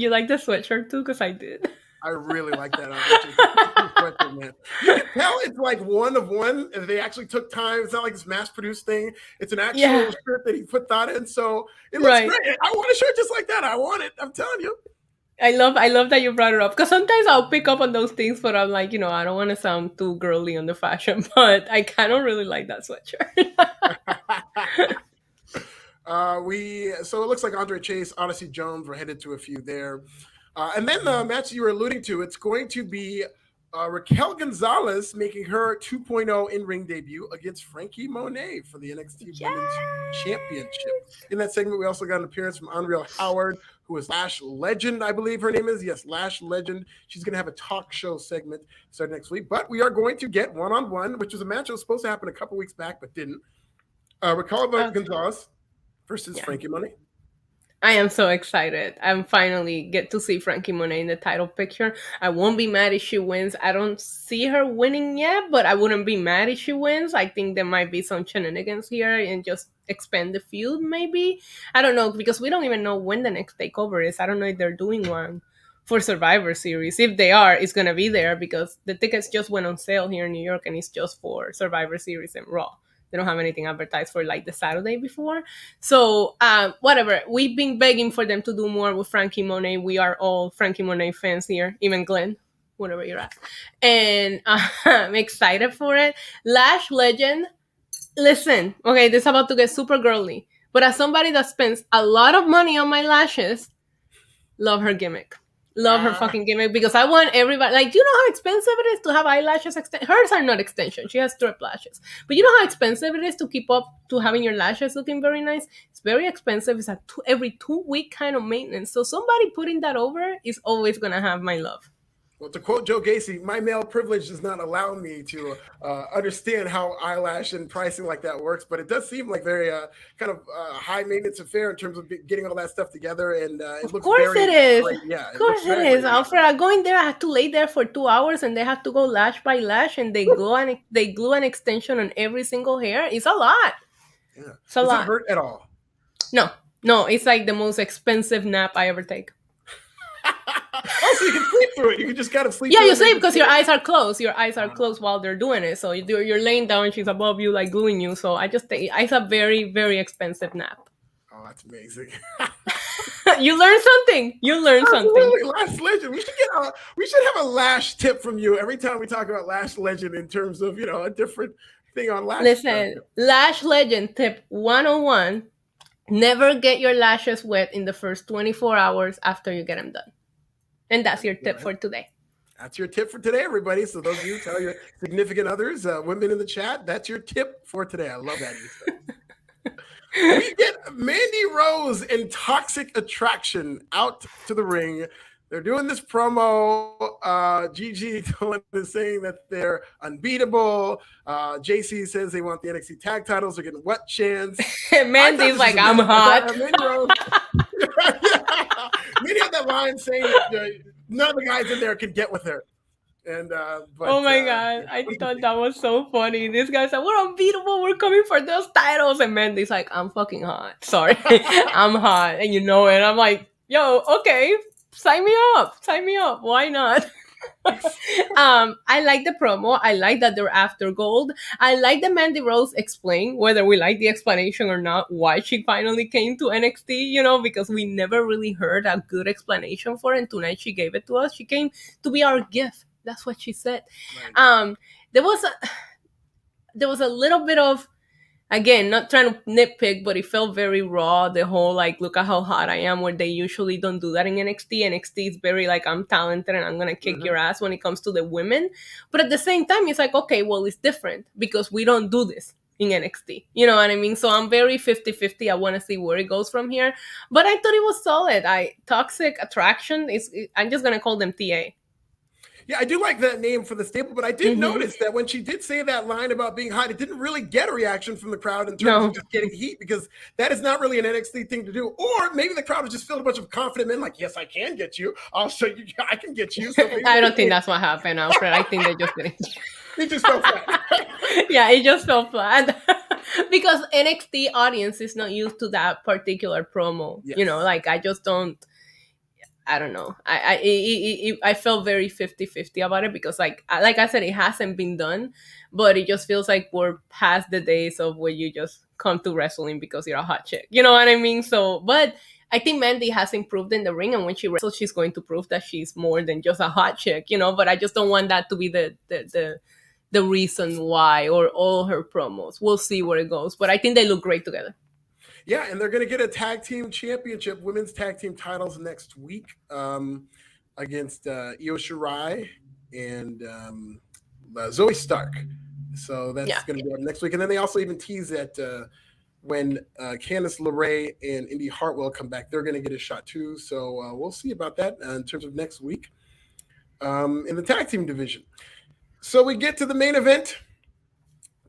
like the sweatshirt too? Because I did. I really like that. Sweatshirt, man. You can tell it's like one of one. And they actually took time. It's not like this mass-produced thing. It's an actual shirt that he put thought in. So it looks great. I want a shirt just like that. I want it. I'm telling you. I love that you brought it up, because sometimes I'll pick up on those things, but I'm like, I don't want to sound too girly on the fashion, but I kind of really like that sweatshirt. So it looks like Andre Chase, Odyssey Jones, we're headed to a few there. And then the match you were alluding to, it's going to be Raquel Gonzalez making her 2.0 in-ring debut against Frankie Monet for the NXT Women's Championship. In that segment, we also got an appearance from Unreal Howard, who is Lash Legend, I believe her name is. Yes, Lash Legend. She's going to have a talk show segment starting next week. But we are going to get one-on-one, which was a match that was supposed to happen a couple weeks back, but didn't. Raquel Gonzalez versus Frankie Monet. I am so excited. I'm finally get to see Frankie Monet in the title picture. I won't be mad if she wins. I don't see her winning yet, but I wouldn't be mad if she wins. I think there might be some shenanigans here and just expand the feud, maybe. I don't know, because we don't even know when the next takeover is. I don't know if they're doing one for Survivor Series. If they are, it's going to be there, because the tickets just went on sale here in New York, and it's just for Survivor Series and Raw. They don't have anything advertised for like the Saturday before. So whatever. We've been begging for them to do more with Frankie Monet. We are all Frankie Monet fans here, even Glenn, whatever you're at. And I'm excited for it. Lash Legend. Listen, okay, this is about to get super girly. But as somebody that spends a lot of money on my lashes, love her gimmick. Love her fucking gimmick, because I want everybody, like, do you know how expensive it is to have eyelashes hers are not extension, she has strip lashes, but you know how expensive it is to keep up to having your lashes looking very nice? It's very expensive. It's every 2-week kind of maintenance, so somebody putting that over is always gonna have my love. Well, to quote Joe Gacy, my male privilege does not allow me to understand how eyelash and pricing like that works, but it does seem like very kind of high maintenance affair in terms of getting all that stuff together. And it looks very great. Yeah, of course it is. Alfred, I go in there, I have to lay there for 2 hours, and they have to go lash by lash, and they glue an extension on every single hair. It's a lot. Yeah, it's a lot. Does it hurt at all? No, it's like the most expensive nap I ever take. Oh, so you can sleep through it. You can just kind of sleep. Yeah, you sleep because your eyes are closed. Your eyes are closed while they're doing it. So you're laying down, she's above you, like gluing you. So I just take. It's a very, very expensive nap. Oh, that's amazing. You learn something. Absolutely. Lash Legend. We should have a lash tip from you every time we talk about Lash Legend in terms of a different thing on lash. Listen, Lash Legend tip 101: never get your lashes wet in the first 24 hours after you get them done. And that's your tip for today. That's your tip for today, everybody. So those of you tell your significant others, women in the chat, that's your tip for today. I love that. We get Mandy Rose and Toxic Attraction out to the ring. They're doing this promo. Gigi Dolan is saying that they're unbeatable. JC says they want the NXT tag titles. They're getting what chance? Mandy's like, I'm hot. Mandy Rose. Mandy had that line saying that none of the guys in there could get with her. And but, oh my god, I thought that was so funny. This guy said, "We're unbeatable. We're coming for those titles." And Mandy's like, "I'm fucking hot. Sorry, I'm hot, and you know it." I'm like, "Yo, okay, sign me up. Why not?" I like the promo. I like that they're after gold. I like that Mandy Rose explained, whether we like the explanation or not, why she finally came to NXT, because we never really heard a good explanation for it. And tonight she gave it to us. She came to be our gift. That's what she said. Right. There was a little bit of, again, not trying to nitpick, but it felt very raw. The whole, like, look at how hot I am, where they usually don't do that in NXT. NXT is very, like, I'm talented and I'm going to kick your ass when it comes to the women. But at the same time, it's like, okay, well, it's different because we don't do this in NXT. You know what I mean? So I'm very 50-50. I want to see where it goes from here. But I thought it was solid. Toxic Attraction, I'm just going to call them TA. Yeah, I do like that name for the stable, but I did notice that when she did say that line about being hot, it didn't really get a reaction from the crowd in terms of just getting heat, because that is not really an NXT thing to do. Or maybe the crowd was just filled a bunch of confident men, like, yes, I can get you. I'll show you. I can get you. So I don't think that's what happened, Alfred. I think they just didn't. It just fell flat. Yeah, it just fell flat. Because NXT audience is not used to that particular promo. Yes. Like, I just don't. I don't know. I felt very 50-50 about it because like I said, it hasn't been done, but it just feels like we're past the days of where you just come to wrestling because you're a hot chick. You know what I mean? So, but I think Mandy has improved in the ring, and when she wrestles, she's going to prove that she's more than just a hot chick. You know, but I just don't want that to be the reason why, or all her promos. We'll see where it goes, but I think they look great together. Yeah, and they're going to get a tag team championship, women's tag team titles next week against Io Shirai and Zoe Stark. So that's going to be up next week. And then they also even tease that when Candice LeRae and Indy Hartwell come back, they're going to get a shot too. So we'll see about that in terms of next week in the tag team division. So we get to the main event.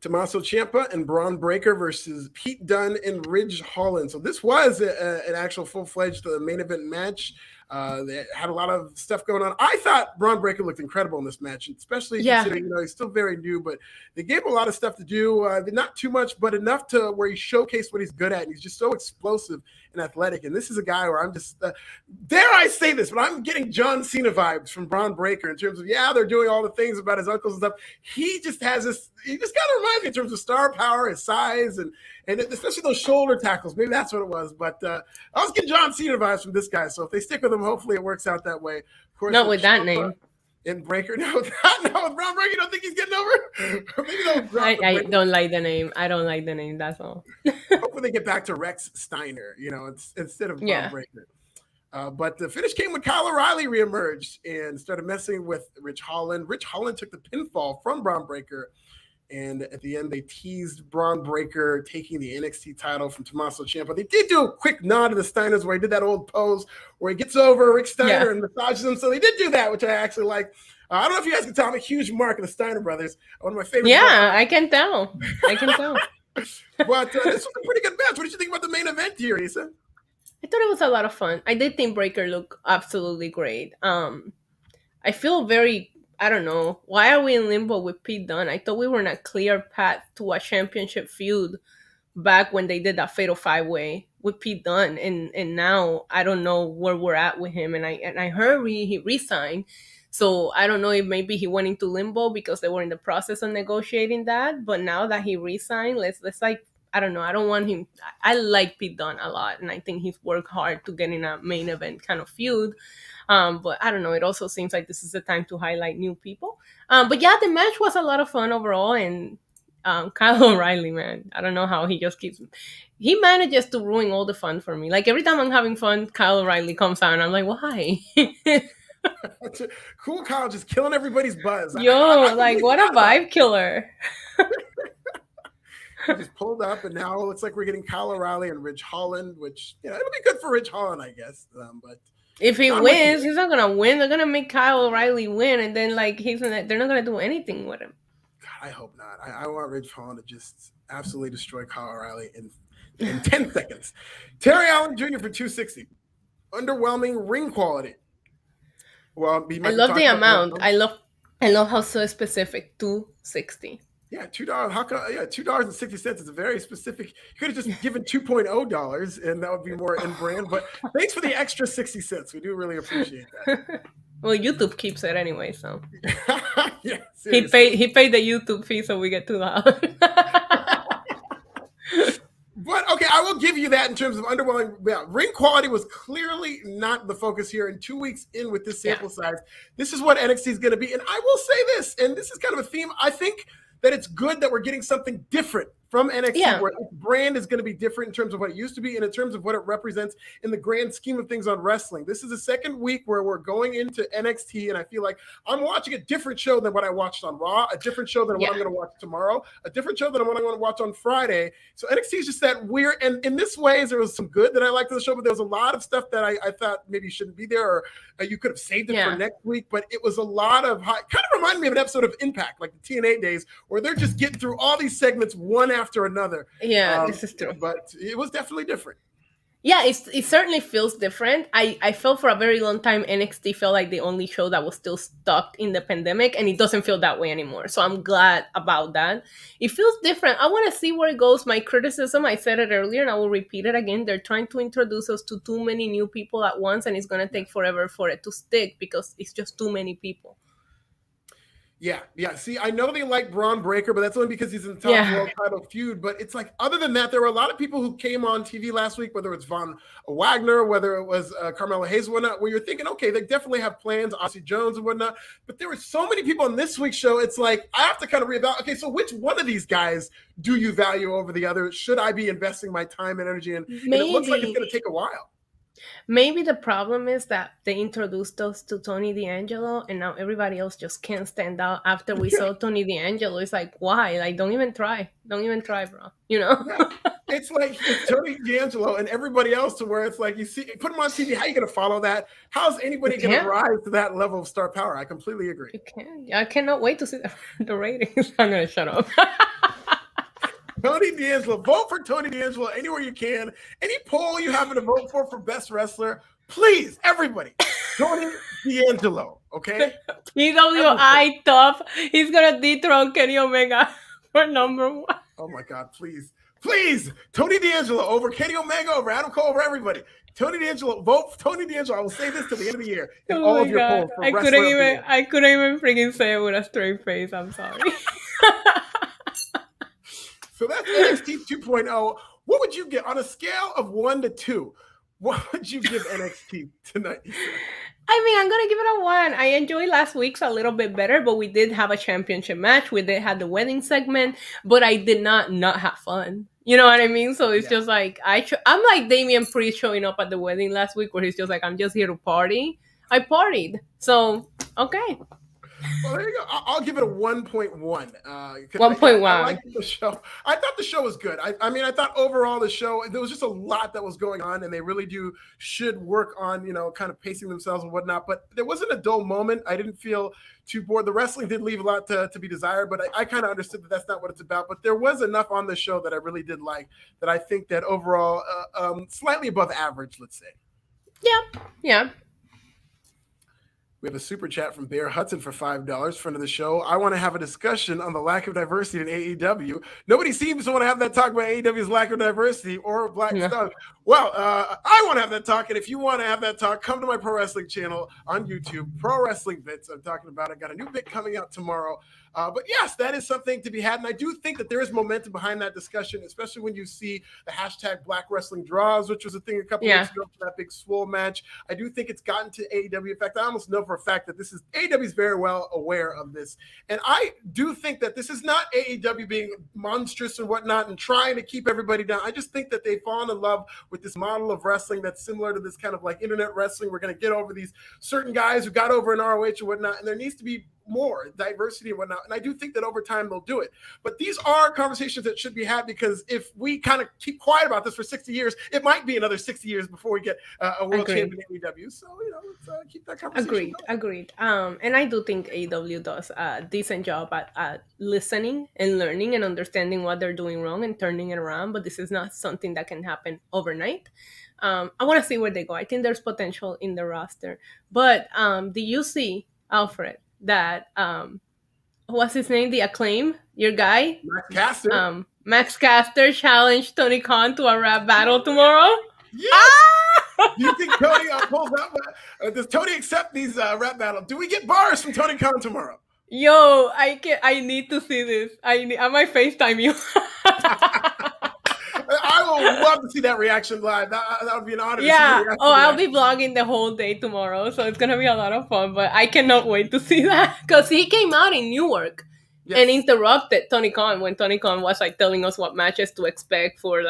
Tommaso Ciampa and Braun Breaker versus Pete Dunne and Ridge Holland. So this was an actual full-fledged main event match. They had a lot of stuff going on. I thought Braun Breaker looked incredible in this match, especially considering he's still very new, but they gave him a lot of stuff to do. Not too much, but enough to where he showcased what he's good at. And he's just so explosive and athletic. And this is a guy where I'm just, dare I say this, but I'm getting John Cena vibes from Braun Breaker in terms of, they're doing all the things about his uncles and stuff. He just has this, he just kind of reminds me in terms of star power, his size, and especially those shoulder tackles. Maybe that's what it was. But I was getting John Cena vibes from this guy. So if they stick with him, hopefully it works out that way. Of course, not with that name. In Breaker, no, with Braun Breaker, you don't think he's getting over? Maybe I don't like the name. I don't like the name. That's all. Hopefully they get back to Rex Steiner, instead of Braun Breaker. But the finish came when Kyle O'Reilly reemerged and started messing with Ridge Holland. Ridge Holland took the pinfall from Braun Breaker. And at the end, they teased Braun Breaker taking the NXT title from Tommaso Ciampa. They did do a quick nod to the Steiners where he did that old pose where he gets over Rick Steiner and massages him. So they did do that, which I actually like. I don't know if you guys can tell. I'm a huge mark of the Steiner brothers. One of my favorite. Yeah, I can tell. But this was a pretty good match. What did you think about the main event here, Issa? I thought it was a lot of fun. I did think Breaker looked absolutely great. I feel very, I don't know, why are we in limbo with Pete Dunne? I thought we were on a clear path to a championship feud back when they did that Fatal 5-Way with Pete Dunne, and now I don't know where we're at with him. And I heard he resigned, so I don't know if maybe he went into limbo because they were in the process of negotiating that. But now that he resigned, let's like, I don't know. I don't want him. I like Pete Dunne a lot, and I think he's worked hard to get in a main event kind of feud. But I don't know. It also seems like this is the time to highlight new people. But yeah, the match was a lot of fun overall. And Kyle O'Reilly, man, I don't know how he manages to ruin all the fun for me. Like every time I'm having fun, Kyle O'Reilly comes out and I'm like, why? Cool Kyle just killing everybody's buzz. Yo, like what a vibe killer. He just pulled up, and now it looks like we're getting Kyle O'Reilly and Ridge Holland, which it'll be good for Ridge Holland, I guess. But if he wins, he's not gonna win. They're gonna make Kyle O'Reilly win, and then like they're not gonna do anything with him. God, I hope not. I want Ridge Holland to just absolutely destroy Kyle O'Reilly in 10 seconds. Terry Allen Jr. for 260. Underwhelming ring quality. Well, I love the amount. I love how so specific. 260. Yeah, $2. How come? Yeah, $2.60 is a very specific. You could have just given $2.0, and that would be more in brand. But thanks for the extra 60 cents. We do really appreciate that. Well, YouTube keeps it anyway, so yeah, he paid the YouTube fee, so we get $2. But okay, I will give you that in terms of underwhelming. Yeah, ring quality was clearly not the focus here. And 2 weeks in with this sample size, this is what NXT is going to be. And I will say this, and this is kind of a theme. I think that it's good that we're getting something different from NXT, where its brand is going to be different in terms of what it used to be and in terms of what it represents in the grand scheme of things on wrestling. This is the second week where we're going into NXT, and I feel like I'm watching a different show than what I watched on Raw, a different show than what I'm going to watch tomorrow, a different show than what I'm going to watch on Friday. So NXT is just that weird, and in this way, there was some good that I liked in the show, but there was a lot of stuff that I thought maybe shouldn't be there, or you could have saved it for next week, but it was a lot of kind of reminded me of an episode of Impact, like the TNA days, where they're just getting through all these segments one after another. Yeah, this is true. But it was definitely different. Yeah, it certainly feels different. I felt for a very long time NXT felt like the only show that was still stuck in the pandemic, and it doesn't feel that way anymore. So I'm glad about that. It feels different. I want to see where it goes. My criticism, I said it earlier, and I will repeat it again. They're trying to introduce us to too many new people at once, and it's going to take forever for it to stick because it's just too many people. Yeah. See, I know they like Braun Breaker, but that's only because he's in the top Yeah. world title feud. But it's like, other than that, there were a lot of people who came on TV last week, whether it's Von Wagner, whether it was Carmelo Hayes, and whatnot, where you're thinking, okay, they definitely have plans, Aussie Jones and whatnot. But there were so many people on this week's show. It's like, I have to kind of reevaluate. Okay, so which one of these guys do you value over the other? Should I be investing my time and energy in? And it looks like it's going to take a while. Maybe the problem is that they introduced us to Tony D'Angelo, and now everybody else just can't stand out after we saw Tony D'Angelo. It's like, why? Like, don't even try, bro. You know? Yeah. It's like it's Tony D'Angelo and everybody else, to where it's like, you see, put him on TV. How are you going to follow that? How's anybody going to rise to that level of star power? I completely agree. You can. I cannot wait to see the ratings. I'm going to shut up. Tony D'Angelo, vote for Tony D'Angelo anywhere you can. Any poll you happen to vote for best wrestler, please, everybody, Tony D'Angelo, okay? PWI top. He's gonna dethrone Kenny Omega for number 1. Oh my God, please, Tony D'Angelo over Kenny Omega, over Adam Cole, over everybody. Tony D'Angelo, vote for Tony D'Angelo. I will say this till the end of the year. In all of your polls for I couldn't even freaking say it with a straight face. I'm sorry. So that's NXT 2.0. What would you get on a scale of 1 to 2? What would you give NXT tonight? I mean, I'm gonna give it a 1. I enjoyed last week's a little bit better, but we did have a championship match. We did have the wedding segment, but I did not have fun. You know what I mean? So it's just like I'm like Damian Priest showing up at the wedding last week, where he's just like, I'm just here to party. I partied, so okay. Well, there you go. I'll give it a 1.1. 1.1. I liked the show. I thought the show was good. I mean, I thought overall the show, there was just a lot that was going on, and they really should work on, kind of pacing themselves and whatnot. But there wasn't a dull moment. I didn't feel too bored. The wrestling did leave a lot to be desired, but I kind of understood that that's not what it's about. But there was enough on the show that I really did like, that I think that overall, slightly above average, let's say. Yeah. We have a super chat from Bear Hudson for $5, friend of the show. I want to have a discussion on the lack of diversity in AEW. Nobody seems to want to have that talk about AEW's lack of diversity or black stuff. Well, I want to have that talk, and if you want to have that talk, come to my pro wrestling channel on YouTube, Pro Wrestling Bits. I'm talking about it. I got a new bit coming out tomorrow. But yes, that is something to be had. And I do think that there is momentum behind that discussion, especially when you see the hashtag Black Wrestling Draws, which was a thing a couple weeks ago for that big swole match. I do think it's gotten to AEW. In fact, I almost know for a fact that AEW is very well aware of this. And I do think that this is not AEW being monstrous and whatnot and trying to keep everybody down. I just think that they've fallen in love with this model of wrestling that's similar to this kind of like internet wrestling. We're going to get over these certain guys who got over in ROH and whatnot, and there needs to be more diversity and whatnot. And I do think that over time they'll do it. But these are conversations that should be had, because if we kind of keep quiet about this for 60 years, it might be another 60 years before we get a world champion in AEW. So, let's keep that conversation Agreed. And I do think AEW does a decent job at listening and learning and understanding what they're doing wrong and turning it around. But this is not something that can happen overnight. I want to see where they go. I think there's potential in the roster. But do you see, Alfred, that what's his name, the Acclaim, your guy, Max Caster challenged Tony Khan to a rap battle tomorrow? Do you think Tony pulls out? Does Tony accept these rap battles? Do we get bars from Tony Khan tomorrow? Yo, I need to see this. I might FaceTime you. I will love to see that reaction live. That would be an honor. Yeah. I'll be vlogging the whole day tomorrow, so it's gonna be a lot of fun. But I cannot wait to see that, because he came out in Newark and interrupted Tony Khan when Tony Khan was like telling us what matches to expect for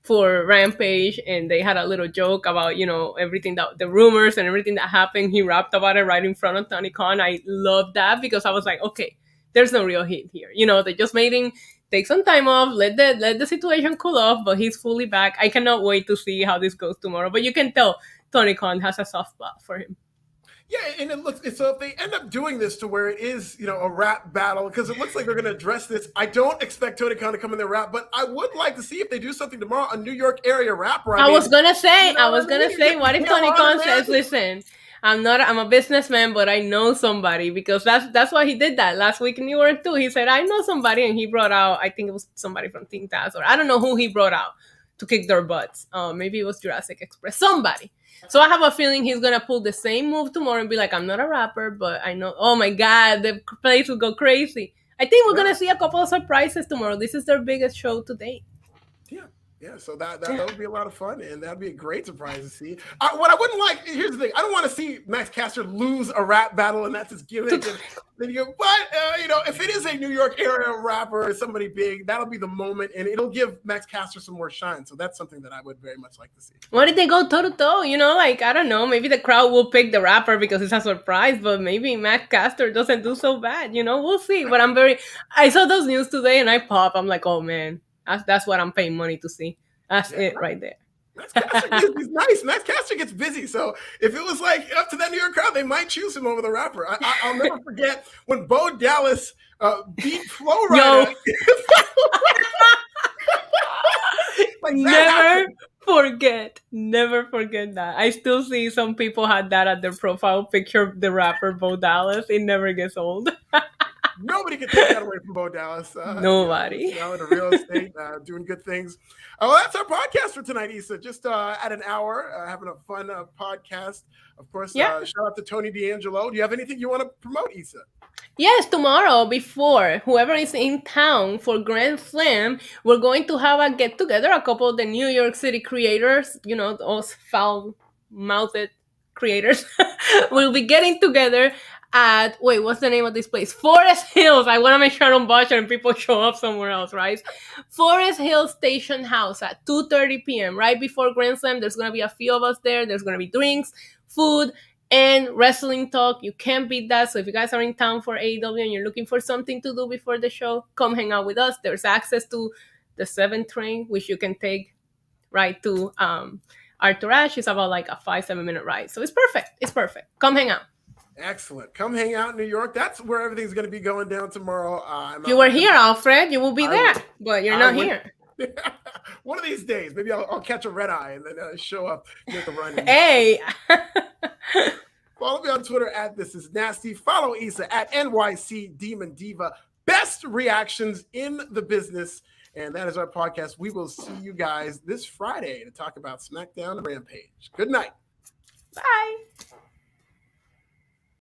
for Rampage, and they had a little joke about everything, that the rumors and everything that happened. He rapped about it right in front of Tony Khan. I love that, because I was like, okay, there's no real heat here. They just made him take some time off, let the situation cool off, but he's fully back. I cannot wait to see how this goes tomorrow. But you can tell Tony Khan has a soft spot for him. Yeah, and it looks so if they end up doing this to where it is, a rap battle, because it looks like they're going to address this. I don't expect Tony Khan to come in there rap, but I would like to see if they do something tomorrow, a New York area rapper. I was gonna say, Get what the if hell Tony on it, Khan man. says, "Listen, I'm a businessman, but I know somebody," because that's why he did that last week in New York too. He said, "I know somebody," and he brought out, I think it was somebody from Teen Taz, or I don't know who he brought out to kick their butts. Maybe it was Jurassic Express, somebody. So I have a feeling he's gonna pull the same move tomorrow and be like, "I'm not a rapper, but I know." Oh my God, the place will go crazy. I think we're gonna see a couple of surprises tomorrow. This is their biggest show to date. Yeah, so that would be a lot of fun, and that'd be a great surprise to see. What I wouldn't like, here's the thing: I don't want to see Max Caster lose a rap battle, and that's his gimmick. And then you go, but if it is a New York area rapper or somebody big, that'll be the moment, and it'll give Max Caster some more shine. So that's something that I would very much like to see. What if they go toe to toe? Like, I don't know. Maybe the crowd will pick the rapper because it's a surprise, but maybe Max Caster doesn't do so bad. We'll see. But I saw those news today, and I pop. I'm like, oh man. That's what I'm paying money to see. That's it right there. Max Caster is nice. Max Caster gets busy. So if it was like up to that New York crowd, they might choose him over the rapper. I'll never forget when Bo Dallas beat Flo Rida. Never forget that. I still see some people had that at their profile picture, the rapper Bo Dallas. It never gets old. Nobody can take that away from Bo Dallas. Nobody. In real estate, doing good things. Well, that's our podcast for tonight, Issa. Just at an hour, having a fun podcast. Of course, shout out to Tony D'Angelo. Do you have anything you want to promote, Issa? Yes, tomorrow, before whoever is in town for Grand Slam, we're going to have a get-together. A couple of the New York City creators, those foul-mouthed creators, will be getting together at, what's the name of this place? Forest Hills. I want to make sure I don't botch it and people show up somewhere else, right? Forest Hills Station House at 2:30 p.m. right before Grand Slam. There's going to be a few of us there. There's going to be drinks, food, and wrestling talk. You can't beat that. So if you guys are in town for AEW and you're looking for something to do before the show, come hang out with us. There's access to the 7 train, which you can take right to Arthur Ashe. It's about like a 5-7 minute ride. So it's perfect. Come hang out. Excellent. Come hang out in New York. That's where everything's going to be going down tomorrow. If you were here, Alfred, you will be there, but you're not here. One of these days, maybe I'll catch a red eye and then show up and make a run. Hey! Follow me on Twitter at This Is Nasty. Follow Issa at NYC Demon Diva. Best reactions in the business. And that is our podcast. We will see you guys this Friday to talk about SmackDown and Rampage. Good night. Bye.